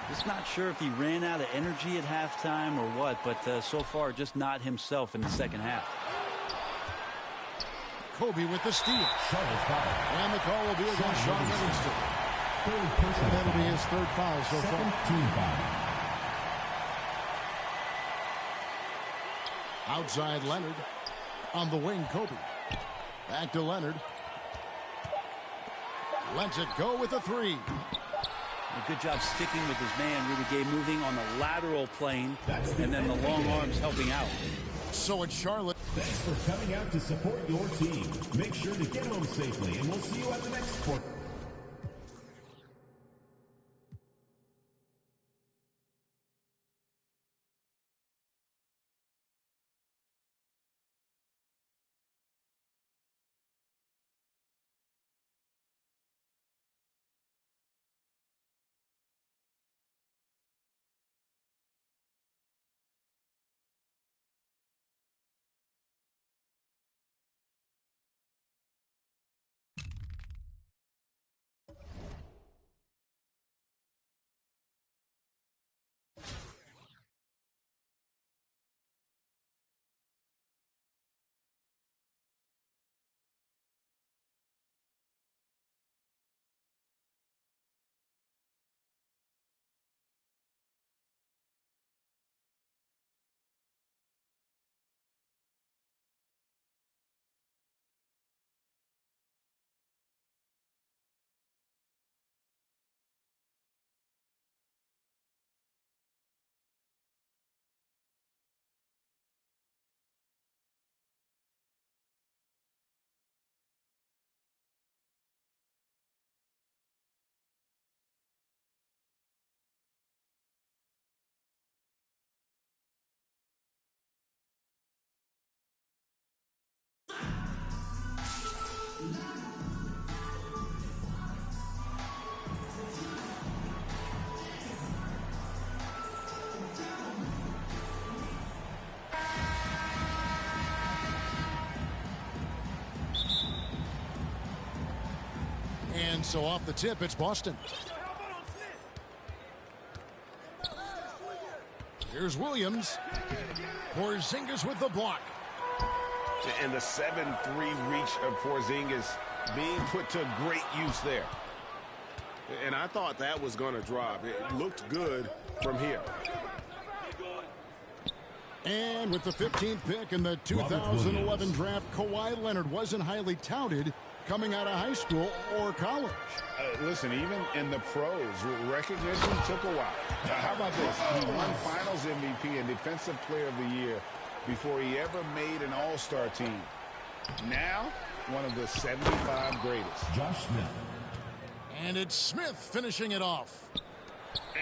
Just not sure if he ran out of energy at halftime or what, but so far just not himself in the second half. Kobe with the steal. And the call will be against Sean Livingston. That'll be his 3rd foul so far. Outside Leonard. On the wing, Kobe. Back to Leonard. Lets it go with a three. A good job sticking with his man. Rudy Gay moving on the lateral plane, and then the long arms helping out. So it's Charlotte. Thanks for coming out to support your team. Make sure to get home safely, and we'll see you at the next quarter. And so off the tip, it's Boston. Here's Williams. Porzingis with the block. And the 7-3 reach of Porzingis being put to great use there. And I thought that was going to drop. It looked good from here. And with the 15th pick in the 2011 draft, Kawhi Leonard wasn't highly touted coming out of high school or college. Listen, even in the pros, recognition took a while. How about this? He won Finals MVP and Defensive Player of the Year before he ever made an All-Star team. Now, one of the 75 greatest. Josh Smith. And it's Smith finishing it off.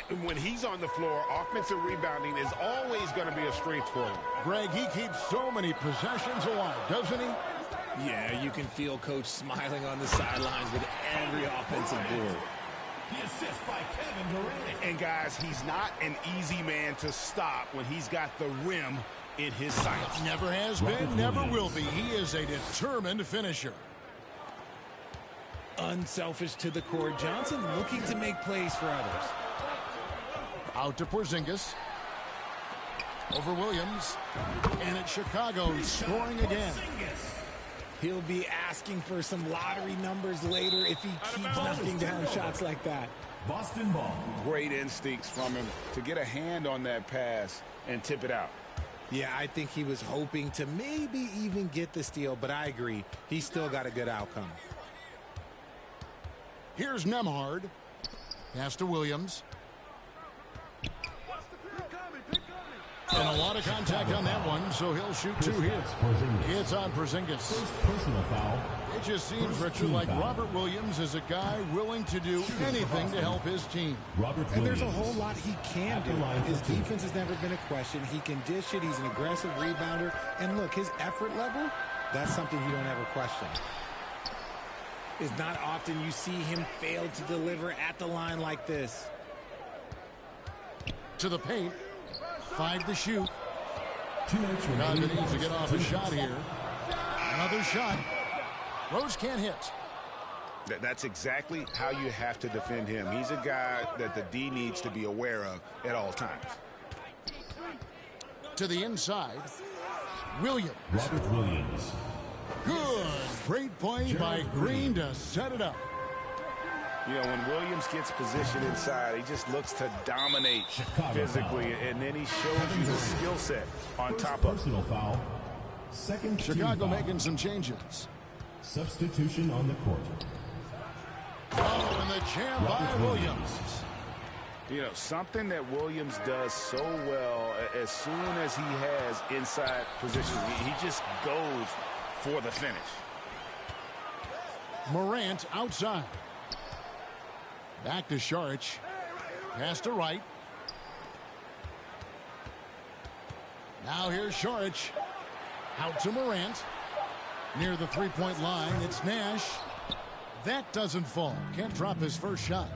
And when he's on the floor, offensive rebounding is always going to be a strength for him. Greg, he keeps so many possessions alive, doesn't he? Yeah, you can feel Coach smiling on the sidelines with every offensive board. The assist by Kevin Durant. And guys, he's not an easy man to stop when he's got the rim in his sights. Never has been, never will be. He is a determined finisher. Unselfish to the core. Johnson looking to make plays for others. Out to Porzingis. Over Williams. And it's Chicago scoring again. He'll be asking for some lottery numbers later if he keeps knocking down shots like that. Boston ball. Great instincts from him to get a hand on that pass and tip it out. Yeah, I think he was hoping to maybe even get the steal, but I agree. He's still got a good outcome. Here's Nembhard. Pass to Williams. And a lot of contact on that one, so he'll shoot two here. It's on Porzingis. Personal foul. It just seems, Richard, like Robert Williams is a guy willing to do anything to help his team. And there's a whole lot he can do. His defense has never been a question. He can dish it. He's an aggressive rebounder. And look, his effort level, that's something you don't ever question. It's not often you see him fail to deliver at the line like this. To the paint. 5 to shoot. Condon needs to get off a shot here. Another shot. Rose can't hit. That's exactly how you have to defend him. He's a guy that the D needs to be aware of at all times. To the inside. Williams. Robert Williams. Good. Great play by Green to set it up. You know, when Williams gets positioned inside, he just looks to dominate physically, and then he shows you the skill set on top of it. Personal foul. Second Chicago foul. making some changes. Substitution on the court. Oh, and the jam by Williams. You know, something that Williams does so well, as soon as he has inside position, he just goes for the finish. Morant outside. Back to Saric. Pass to Wright. Now here's Saric. Out to Morant. Near the three-point line, it's Nash. That doesn't fall. Can't drop his first shot.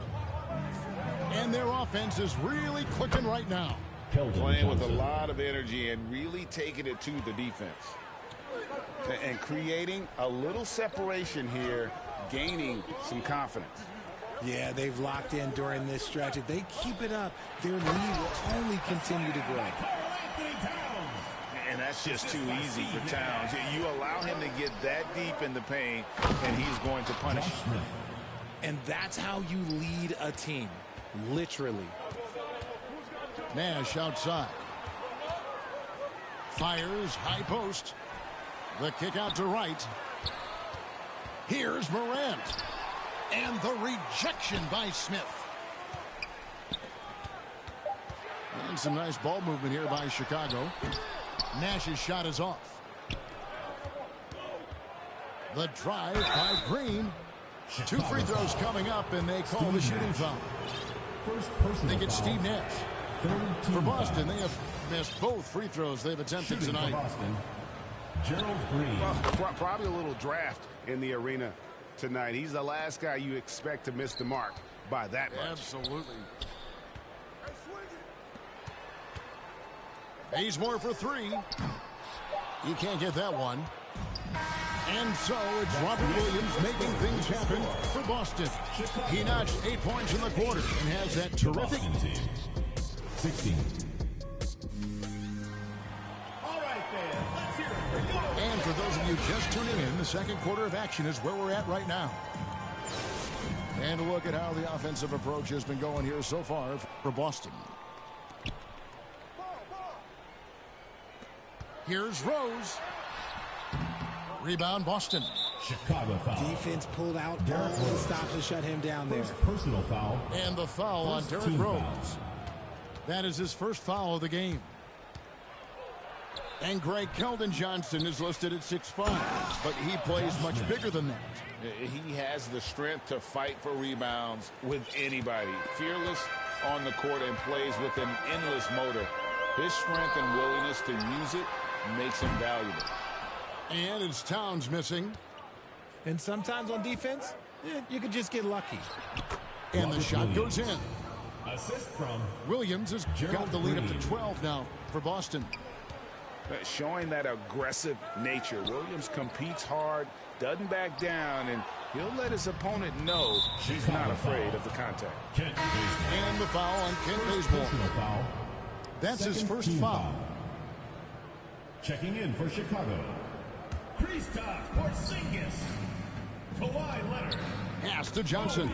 And their offense is really clicking right now. Playing with a lot of energy and really taking it to the defense. And creating a little separation here, gaining some confidence. Yeah, they've locked in during this stretch. If they keep it up, their lead will only continue to grow. And that's just too easy for Towns. You allow him to get that deep in the paint, and he's going to punish you. And that's how you lead a team, literally. Nash outside. Fires, high post. The kick out to Wright. Here's Morant. And the rejection by Smith. And some nice ball movement here by Chicago. Nash's shot is off. The drive by Green. 2 free throws coming up, and they call the shooting foul. I think it's Steve Nash. For Boston, they have missed both free throws they've attempted tonight. Gerald Green. Well, probably a little draft in the arena tonight. He's the last guy you expect to miss the mark by that much. Absolutely. Bazemore for 3. He can't get that one. And so it's Robert Williams making things happen for Boston. He notched 8 points in the quarter and has that terrific. 16. All right, fans, let's hear it for yours. And for those of you just tuning in, the second quarter of action is where we're at right now. And a look at how the offensive approach has been going here so far for Boston. Here's Rose. Rebound, Boston. Chicago foul. Defense pulled out all the stops to shut him down there. Personal foul. And the foul on Derrick Rose. That is his first foul of the game. And Greg Keldon Johnson is listed at 6'5", but he plays much bigger than that. He has the strength to fight for rebounds with anybody. Fearless on the court and plays with an endless motor. His strength and willingness to use it makes him valuable. And it's Towns missing. And sometimes on defense, you could just get lucky. And the shot goes in. Assist from Williams has got the lead up to 12 now for Boston. Showing that aggressive nature. Williams competes hard, doesn't back down, and he'll let his opponent know he's not afraid of the contact. And the foul on Kent Bazemore. That's his first foul. Checking in for Chicago. Kristaps Porzingis. Kawhi Leonard. Pass to Johnson.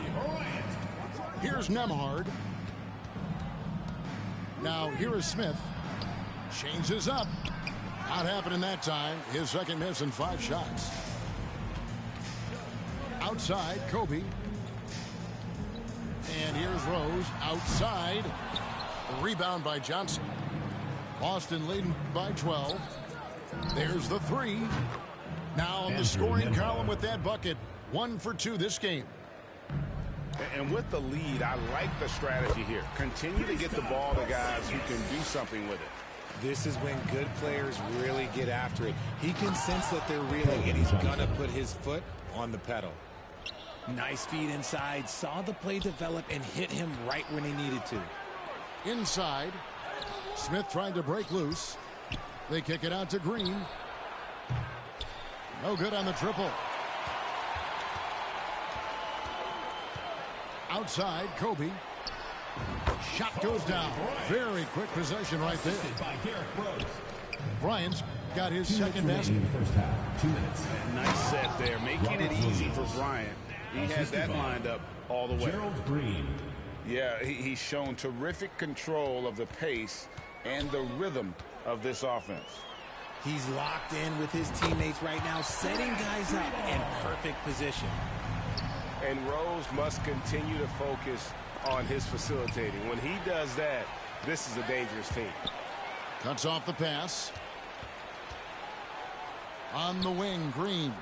Here's Nembhard. Now here is Smith. Changes up. Not happening that time. His second miss in 5 shots. Outside, Kobe. And here's Rose. Outside. Rebound by Johnson. Boston leading by 12. There's the 3. Now on the scoring column with that bucket. 1 for 2 this game. And with the lead, I like the strategy here. Continue to get the ball to guys who can do something with it. This is when good players really get after it. He can sense that they're reeling, and he's going to put his foot on the pedal. Nice feed inside. Saw the play develop and hit him right when he needed to. Inside. Smith trying to break loose. They kick it out to Green. No good on the triple. Outside, Kobe. Shot goes down. Very quick possession right there. Bryant's got his second basket. First half, 2 minutes. Nice set there, making it easy for Bryant. He had that lined up all the way. Gerald Green. Yeah, he's shown terrific control of the pace and the rhythm of this offense. He's locked in with his teammates right now, setting guys up in perfect position. And Rose must continue to focus on his facilitating. When he does that, this is a dangerous team. Cuts off the pass. On the wing, Green.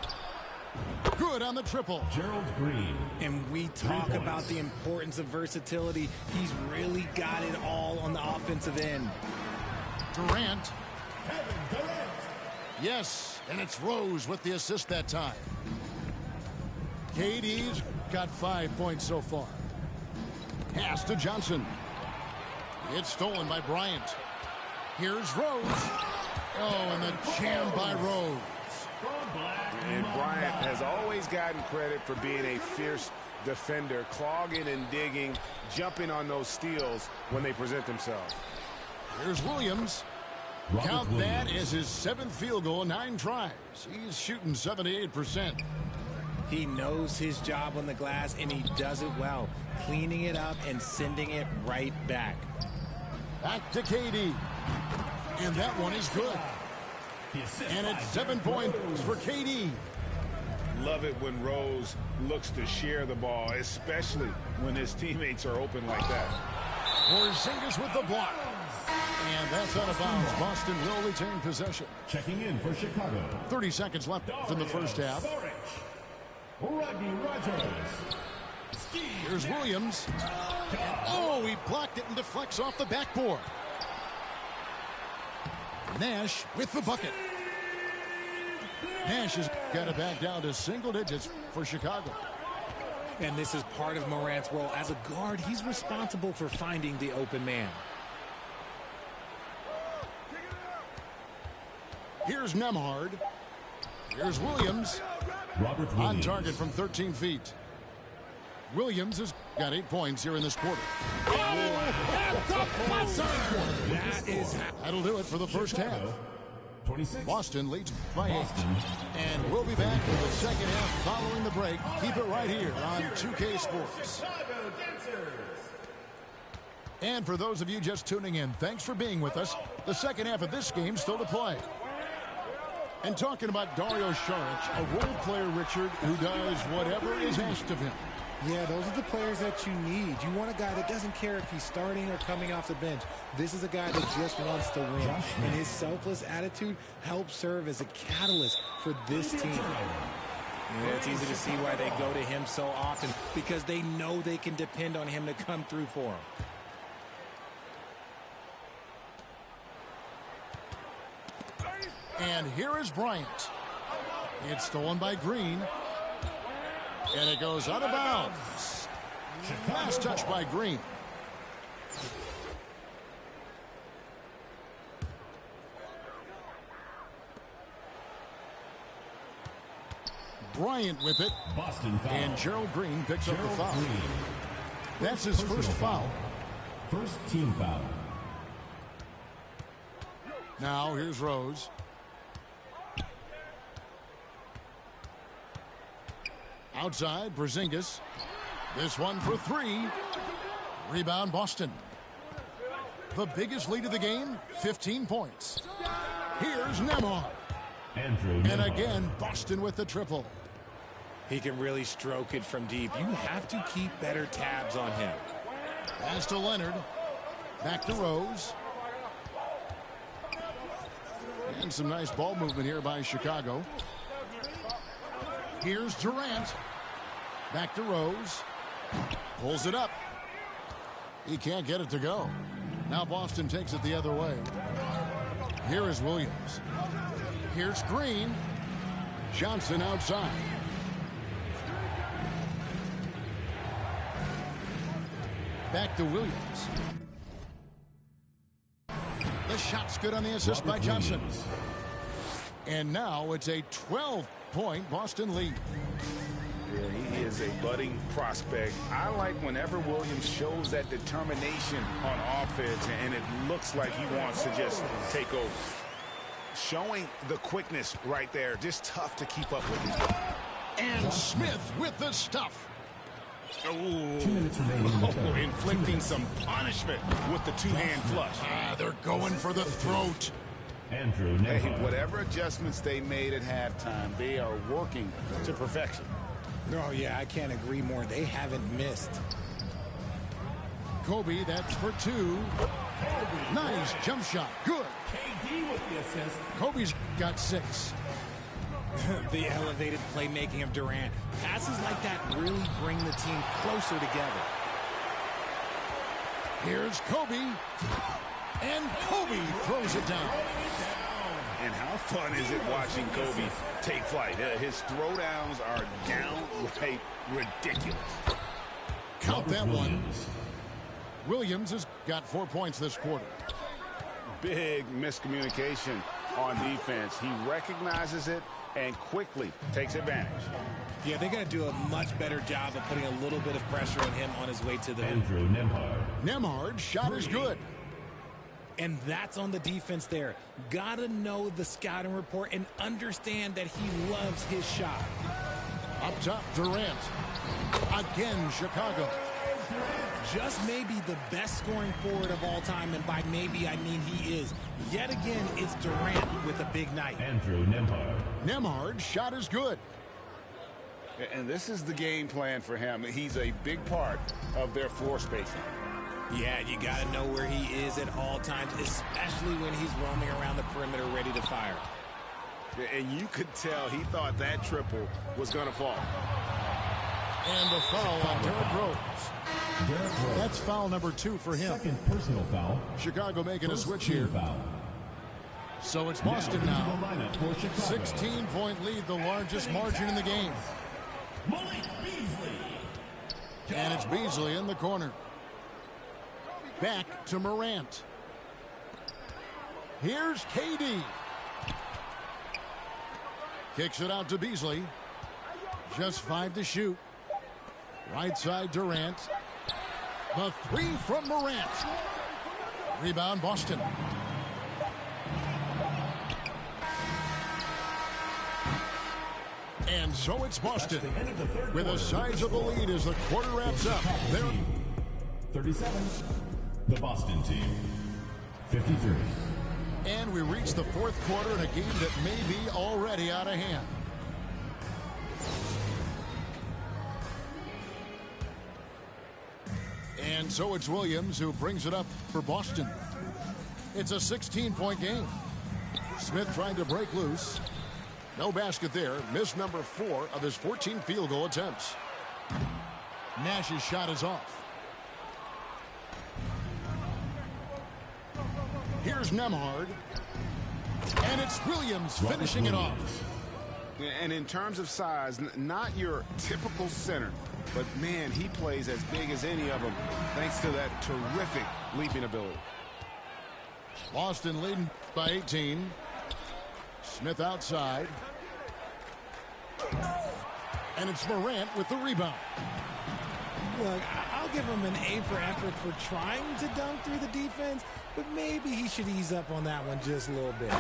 Good on the triple. Gerald Green. And we talk about the importance of versatility. He's really got it all on the offensive end. Durant. Yes, and it's Rose with the assist that time. KD's got 5 points so far. Pass to Johnson. It's stolen by Bryant. Here's Rose. Oh, and the jam by Rose. And Bryant has always gotten credit for being a fierce defender, clogging and digging, jumping on those steals when they present themselves. Here's Williams. Count that as his 7th field goal, 9 tries. He's shooting 78%. He knows his job on the glass, and he does it well, cleaning it up and sending it right back. Back to KD. And that one is good. And it's 7 points for KD. Love it when Rose looks to share the ball, especially when his teammates are open like that. Porzingis with the block. And that's out of bounds. Boston will retain possession. Checking in for Chicago. 30 seconds left in the first half. Rodney Rogers. Here's Williams. Oh, he blocked it and deflects off the backboard. Nash with the bucket. Nash has got it back down to single digits for Chicago. And this is part of Morant's role. As a guard, he's responsible for finding the open man. Here's Nembhard. Here's Williams. On target from 13 feet. Williams has got 8 points here in this quarter. That'll do it for the first half. 26. Boston leads by 8. And we'll be back for the second half following the break. Keep it right here on 2K Sports. And for those of you just tuning in, thanks for being with us. The second half of this game still to play. And talking about Dario Saric, a role player, Richard, who does whatever is asked of him. Yeah, those are the players that you need. You want a guy that doesn't care if he's starting or coming off the bench. This is a guy that just wants to win. And his selfless attitude helps serve as a catalyst for this team. Yeah, it's easy to see why they go to him so often, because they know they can depend on him to come through for them. And here is Bryant. It's stolen by Green. And it goes out of bounds. Last touch by Green. Bryant with it. Boston foul. And Gerald Green picks up the foul. That's his first foul. First team foul. Now here's Rose. Outside, Porzingis. This one for 3. Rebound, Boston. The biggest lead of the game, 15 points. Here's Nembhard. And again, Boston with the triple. He can really stroke it from deep. You have to keep better tabs on him. Pass to Leonard. Back to Rose. And some nice ball movement here by Chicago. Here's Durant. Back to Rose. Pulls it up. He can't get it to go. Now Boston takes it the other way. Here is Williams. Here's Green. Johnson outside. Back to Williams. The shot's good on the assist by Johnson. And now it's a 12-point Boston lead. Yeah, he is a budding prospect. I like whenever Williams shows that determination on offense, and it looks like he wants to just take over. Showing the quickness right there. Just tough to keep up with him. And Smith with the stuff. Ooh. 2 minutes remaining. Inflicting some punishment with the two-hand flush. They're going for the throat. Andrew Nembhard. Hey, whatever adjustments they made at halftime, they are working to perfection. Oh, yeah, I can't agree more. They haven't missed. Kobe, that's for 2. Nice jump shot. Good. KD with the assist. Kobe's got 6. The elevated playmaking of Durant. Passes like that really bring the team closer together. Here's Kobe. And Kobe throws it down. And how fun is it watching Kobe take flight? His throwdowns are downright ridiculous. Count that one. Williams has got 4 points this quarter. Big miscommunication on defense. He recognizes it and quickly takes advantage. Yeah, they got to do a much better job of putting a little bit of pressure on him on his way to the hoop. Andrew Nembhard. Nembhard's shot is good. And that's on the defense there. Gotta know the scouting report and understand that he loves his shot. Up top, Durant. Again, Chicago. Just maybe the best scoring forward of all time, and by maybe I mean he is. Yet again, it's Durant with a big night. Andrew Nembhard. Nembhard's shot is good. And this is the game plan for him. He's a big part of their floor spacing. Yeah, you got to know where he is at all times, especially when he's roaming around the perimeter ready to fire. And you could tell he thought that triple was going to fall. And the foul on Derrick Rose. That's foul number 2 for him. Second personal foul. Chicago making a switch team here. Foul. So it's Boston now. 16-point lead, the largest margin in the game. Malik Beasley. And it's Beasley in the corner. Back to Morant. Here's KD. Kicks it out to Beasley. Just 5 to shoot. Right side Durant. The 3 from Morant. Rebound Boston. And so it's Boston with a sizable lead as the quarter wraps up. They're 37. The Boston team. 53. And we reach the 4th quarter in a game that may be already out of hand. And so it's Williams who brings it up for Boston. It's a 16-point game. Smith trying to break loose. No basket there. Missed number 4 of his 14 field goal attempts. Nash's shot is off. Here's Nembhard. And it's Williams finishing it off. And in terms of size, not your typical center, but man, he plays as big as any of them thanks to that terrific leaping ability. Boston leading by 18. Smith outside. And it's Morant with the rebound. Look, I'll give him an A for effort for trying to dunk through the defense, but maybe he should ease up on that one just a little bit.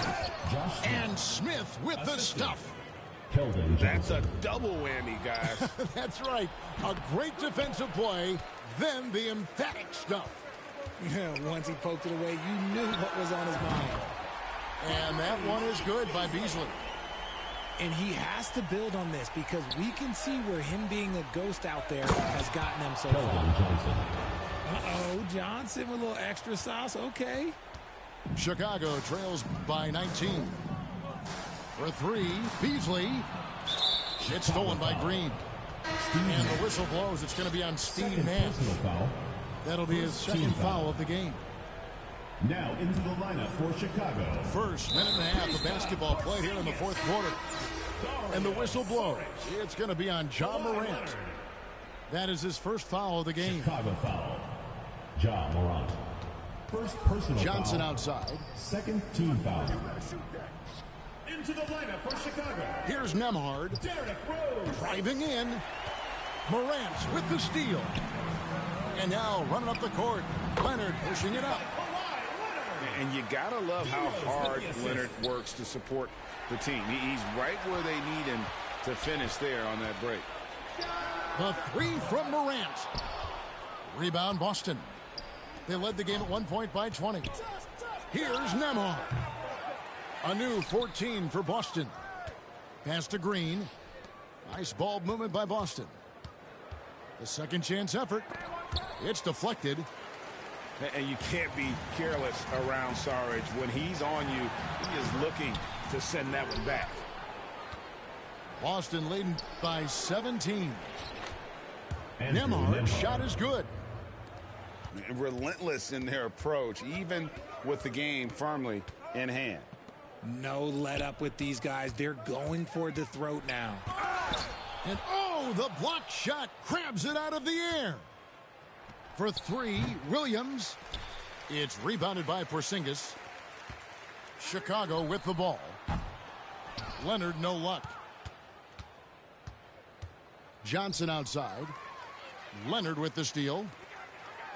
And Smith with the stuff. That's a double whammy, guys. That's right. A great defensive play, then the emphatic stuff. Yeah, once he poked it away, you knew what was on his mind. And that one is good by Beasley. And he has to build on this because we can see where him being a ghost out there has gotten them so far. Uh-oh, Johnson with a little extra sauce. Okay. Chicago trails by 19. For 3, Beasley. It's stolen by Green. And the whistle blows. It's going to be on Steve Nash. That'll be his second foul of the game. Now into the lineup for Chicago. First minute and a half of basketball played here in the 4th quarter. And the whistle blows. It's going to be on Ja Morant. That is his first foul of the game. Chicago foul. Ja Morant. First personal Johnson foul. outside. Second team foul. Into the lineup for Chicago. Here's Nembhard. Derrick Rose. Driving in. Morant with the steal. And now running up the court. Leonard pushing it up. And you gotta love how hard Leonard works to support the team. He's right where they need him to finish there on that break. The three from Morant. Rebound, Boston. They led the game at 1 point by 20. Here's Nembhard. A new 14 for Boston. Pass to Green. Nice ball movement by Boston. The second chance effort. It's deflected. And you can't be careless around Saric. When he's on you, he is looking to send that one back. Boston leading by 17. Nembhard's shot is good. Relentless in their approach, even with the game firmly in hand. No let up with these guys. They're going for the throat now. And oh, the block shot crabs it out of the air. For three, Williams. It's rebounded by Porzingis. Chicago with the ball. Leonard, no luck. Johnson outside. Leonard with the steal.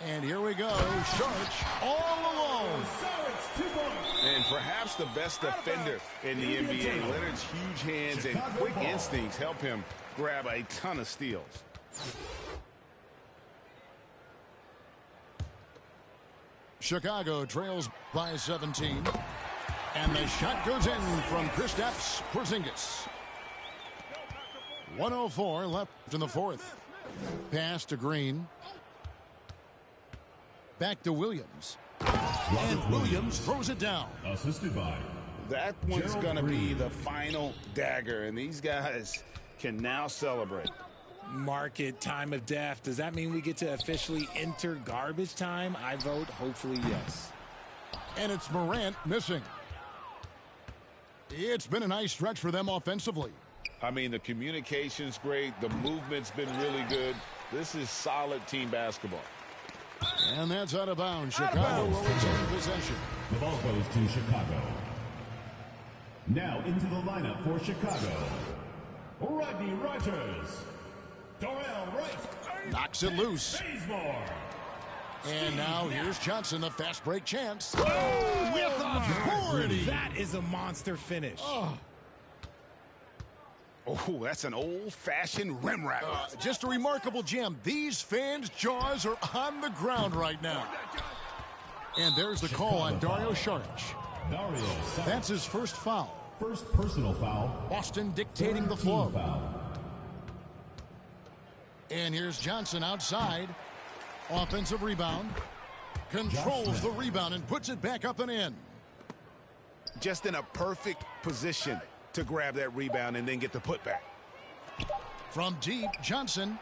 And here we go. Saric all alone. And perhaps the best defender in the NBA. Leonard's huge hands and quick instincts help him grab a ton of steals. Chicago trails by 17. And the shot goes in from Kristaps Porzingis. 1:04 left in the fourth. Pass to Green. Back to Williams. And Williams throws it down. Assisted by. That one's going to be the final dagger, and these guys can now celebrate. Mark it, time of death. Does that mean we get to officially enter garbage time? I vote hopefully yes. And it's Morant missing. It's been a nice stretch for them offensively. I mean, the communication's great. The movement's been really good. This is solid team basketball. And that's out of bounds. Chicago will retain possession. The ball goes to Chicago. Now into the lineup for Chicago. Rodney Rogers. Darrell Wright. Knocks it loose. Bazemore. And now here's Johnson, a fast break chance. Oh, with authority. That is a monster finish. Oh, that's an old-fashioned rim rattler. Just a remarkable gem. These fans' jaws are on the ground right now. And there's the call on Dario Saric. That's his first foul. First personal foul. Boston dictating the flow. And here's Johnson outside. Offensive rebound. Controls the rebound and puts it back up and in. Just in a perfect position to grab that rebound and then get the putback. From deep, Johnson.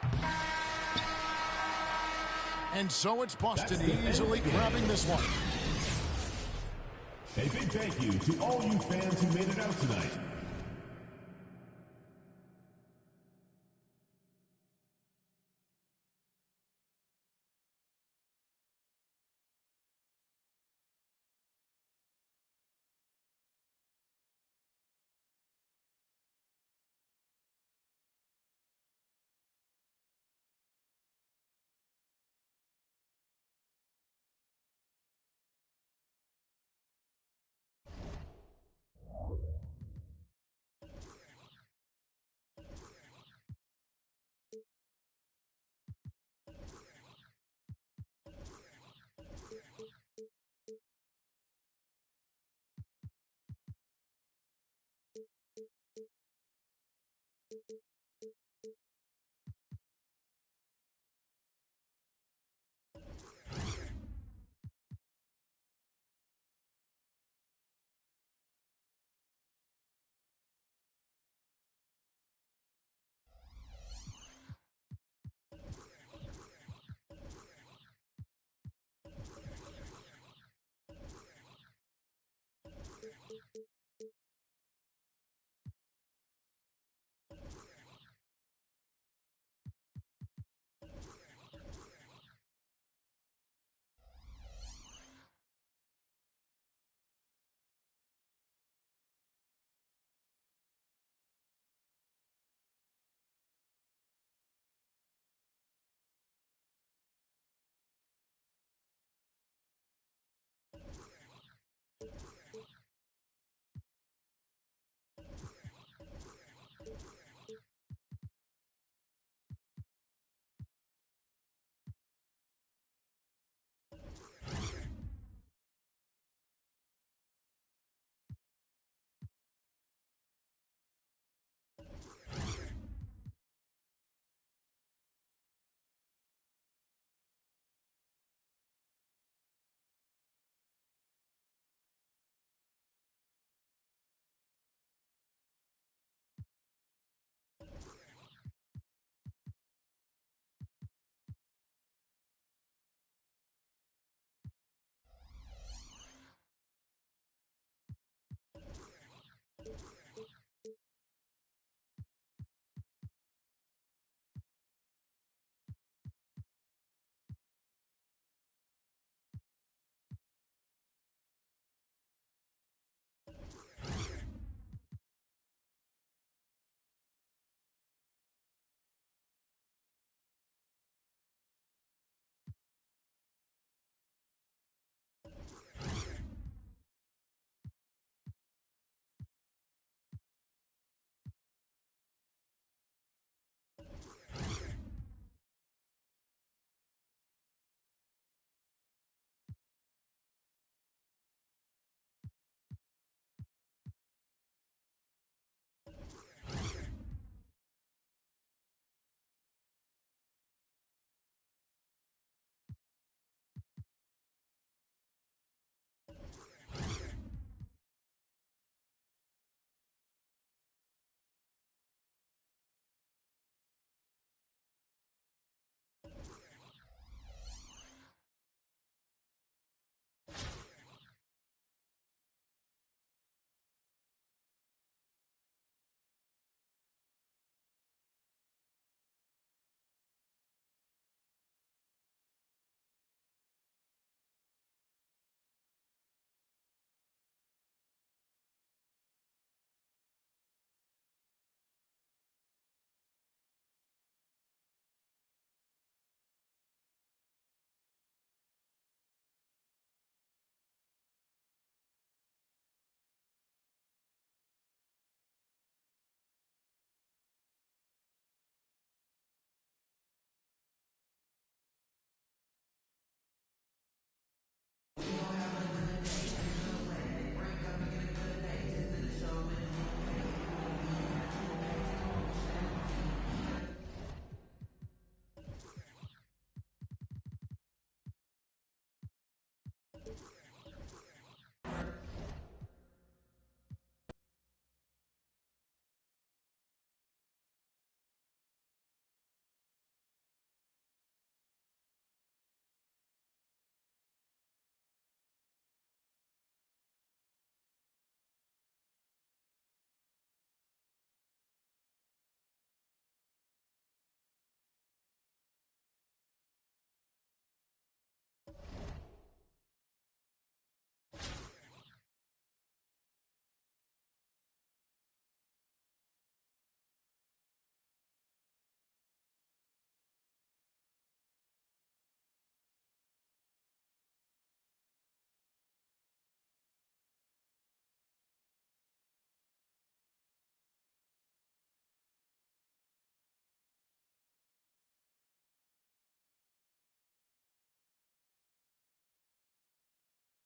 And so it's Boston easily grabbing this one. A big thank you to all you fans who made it out tonight.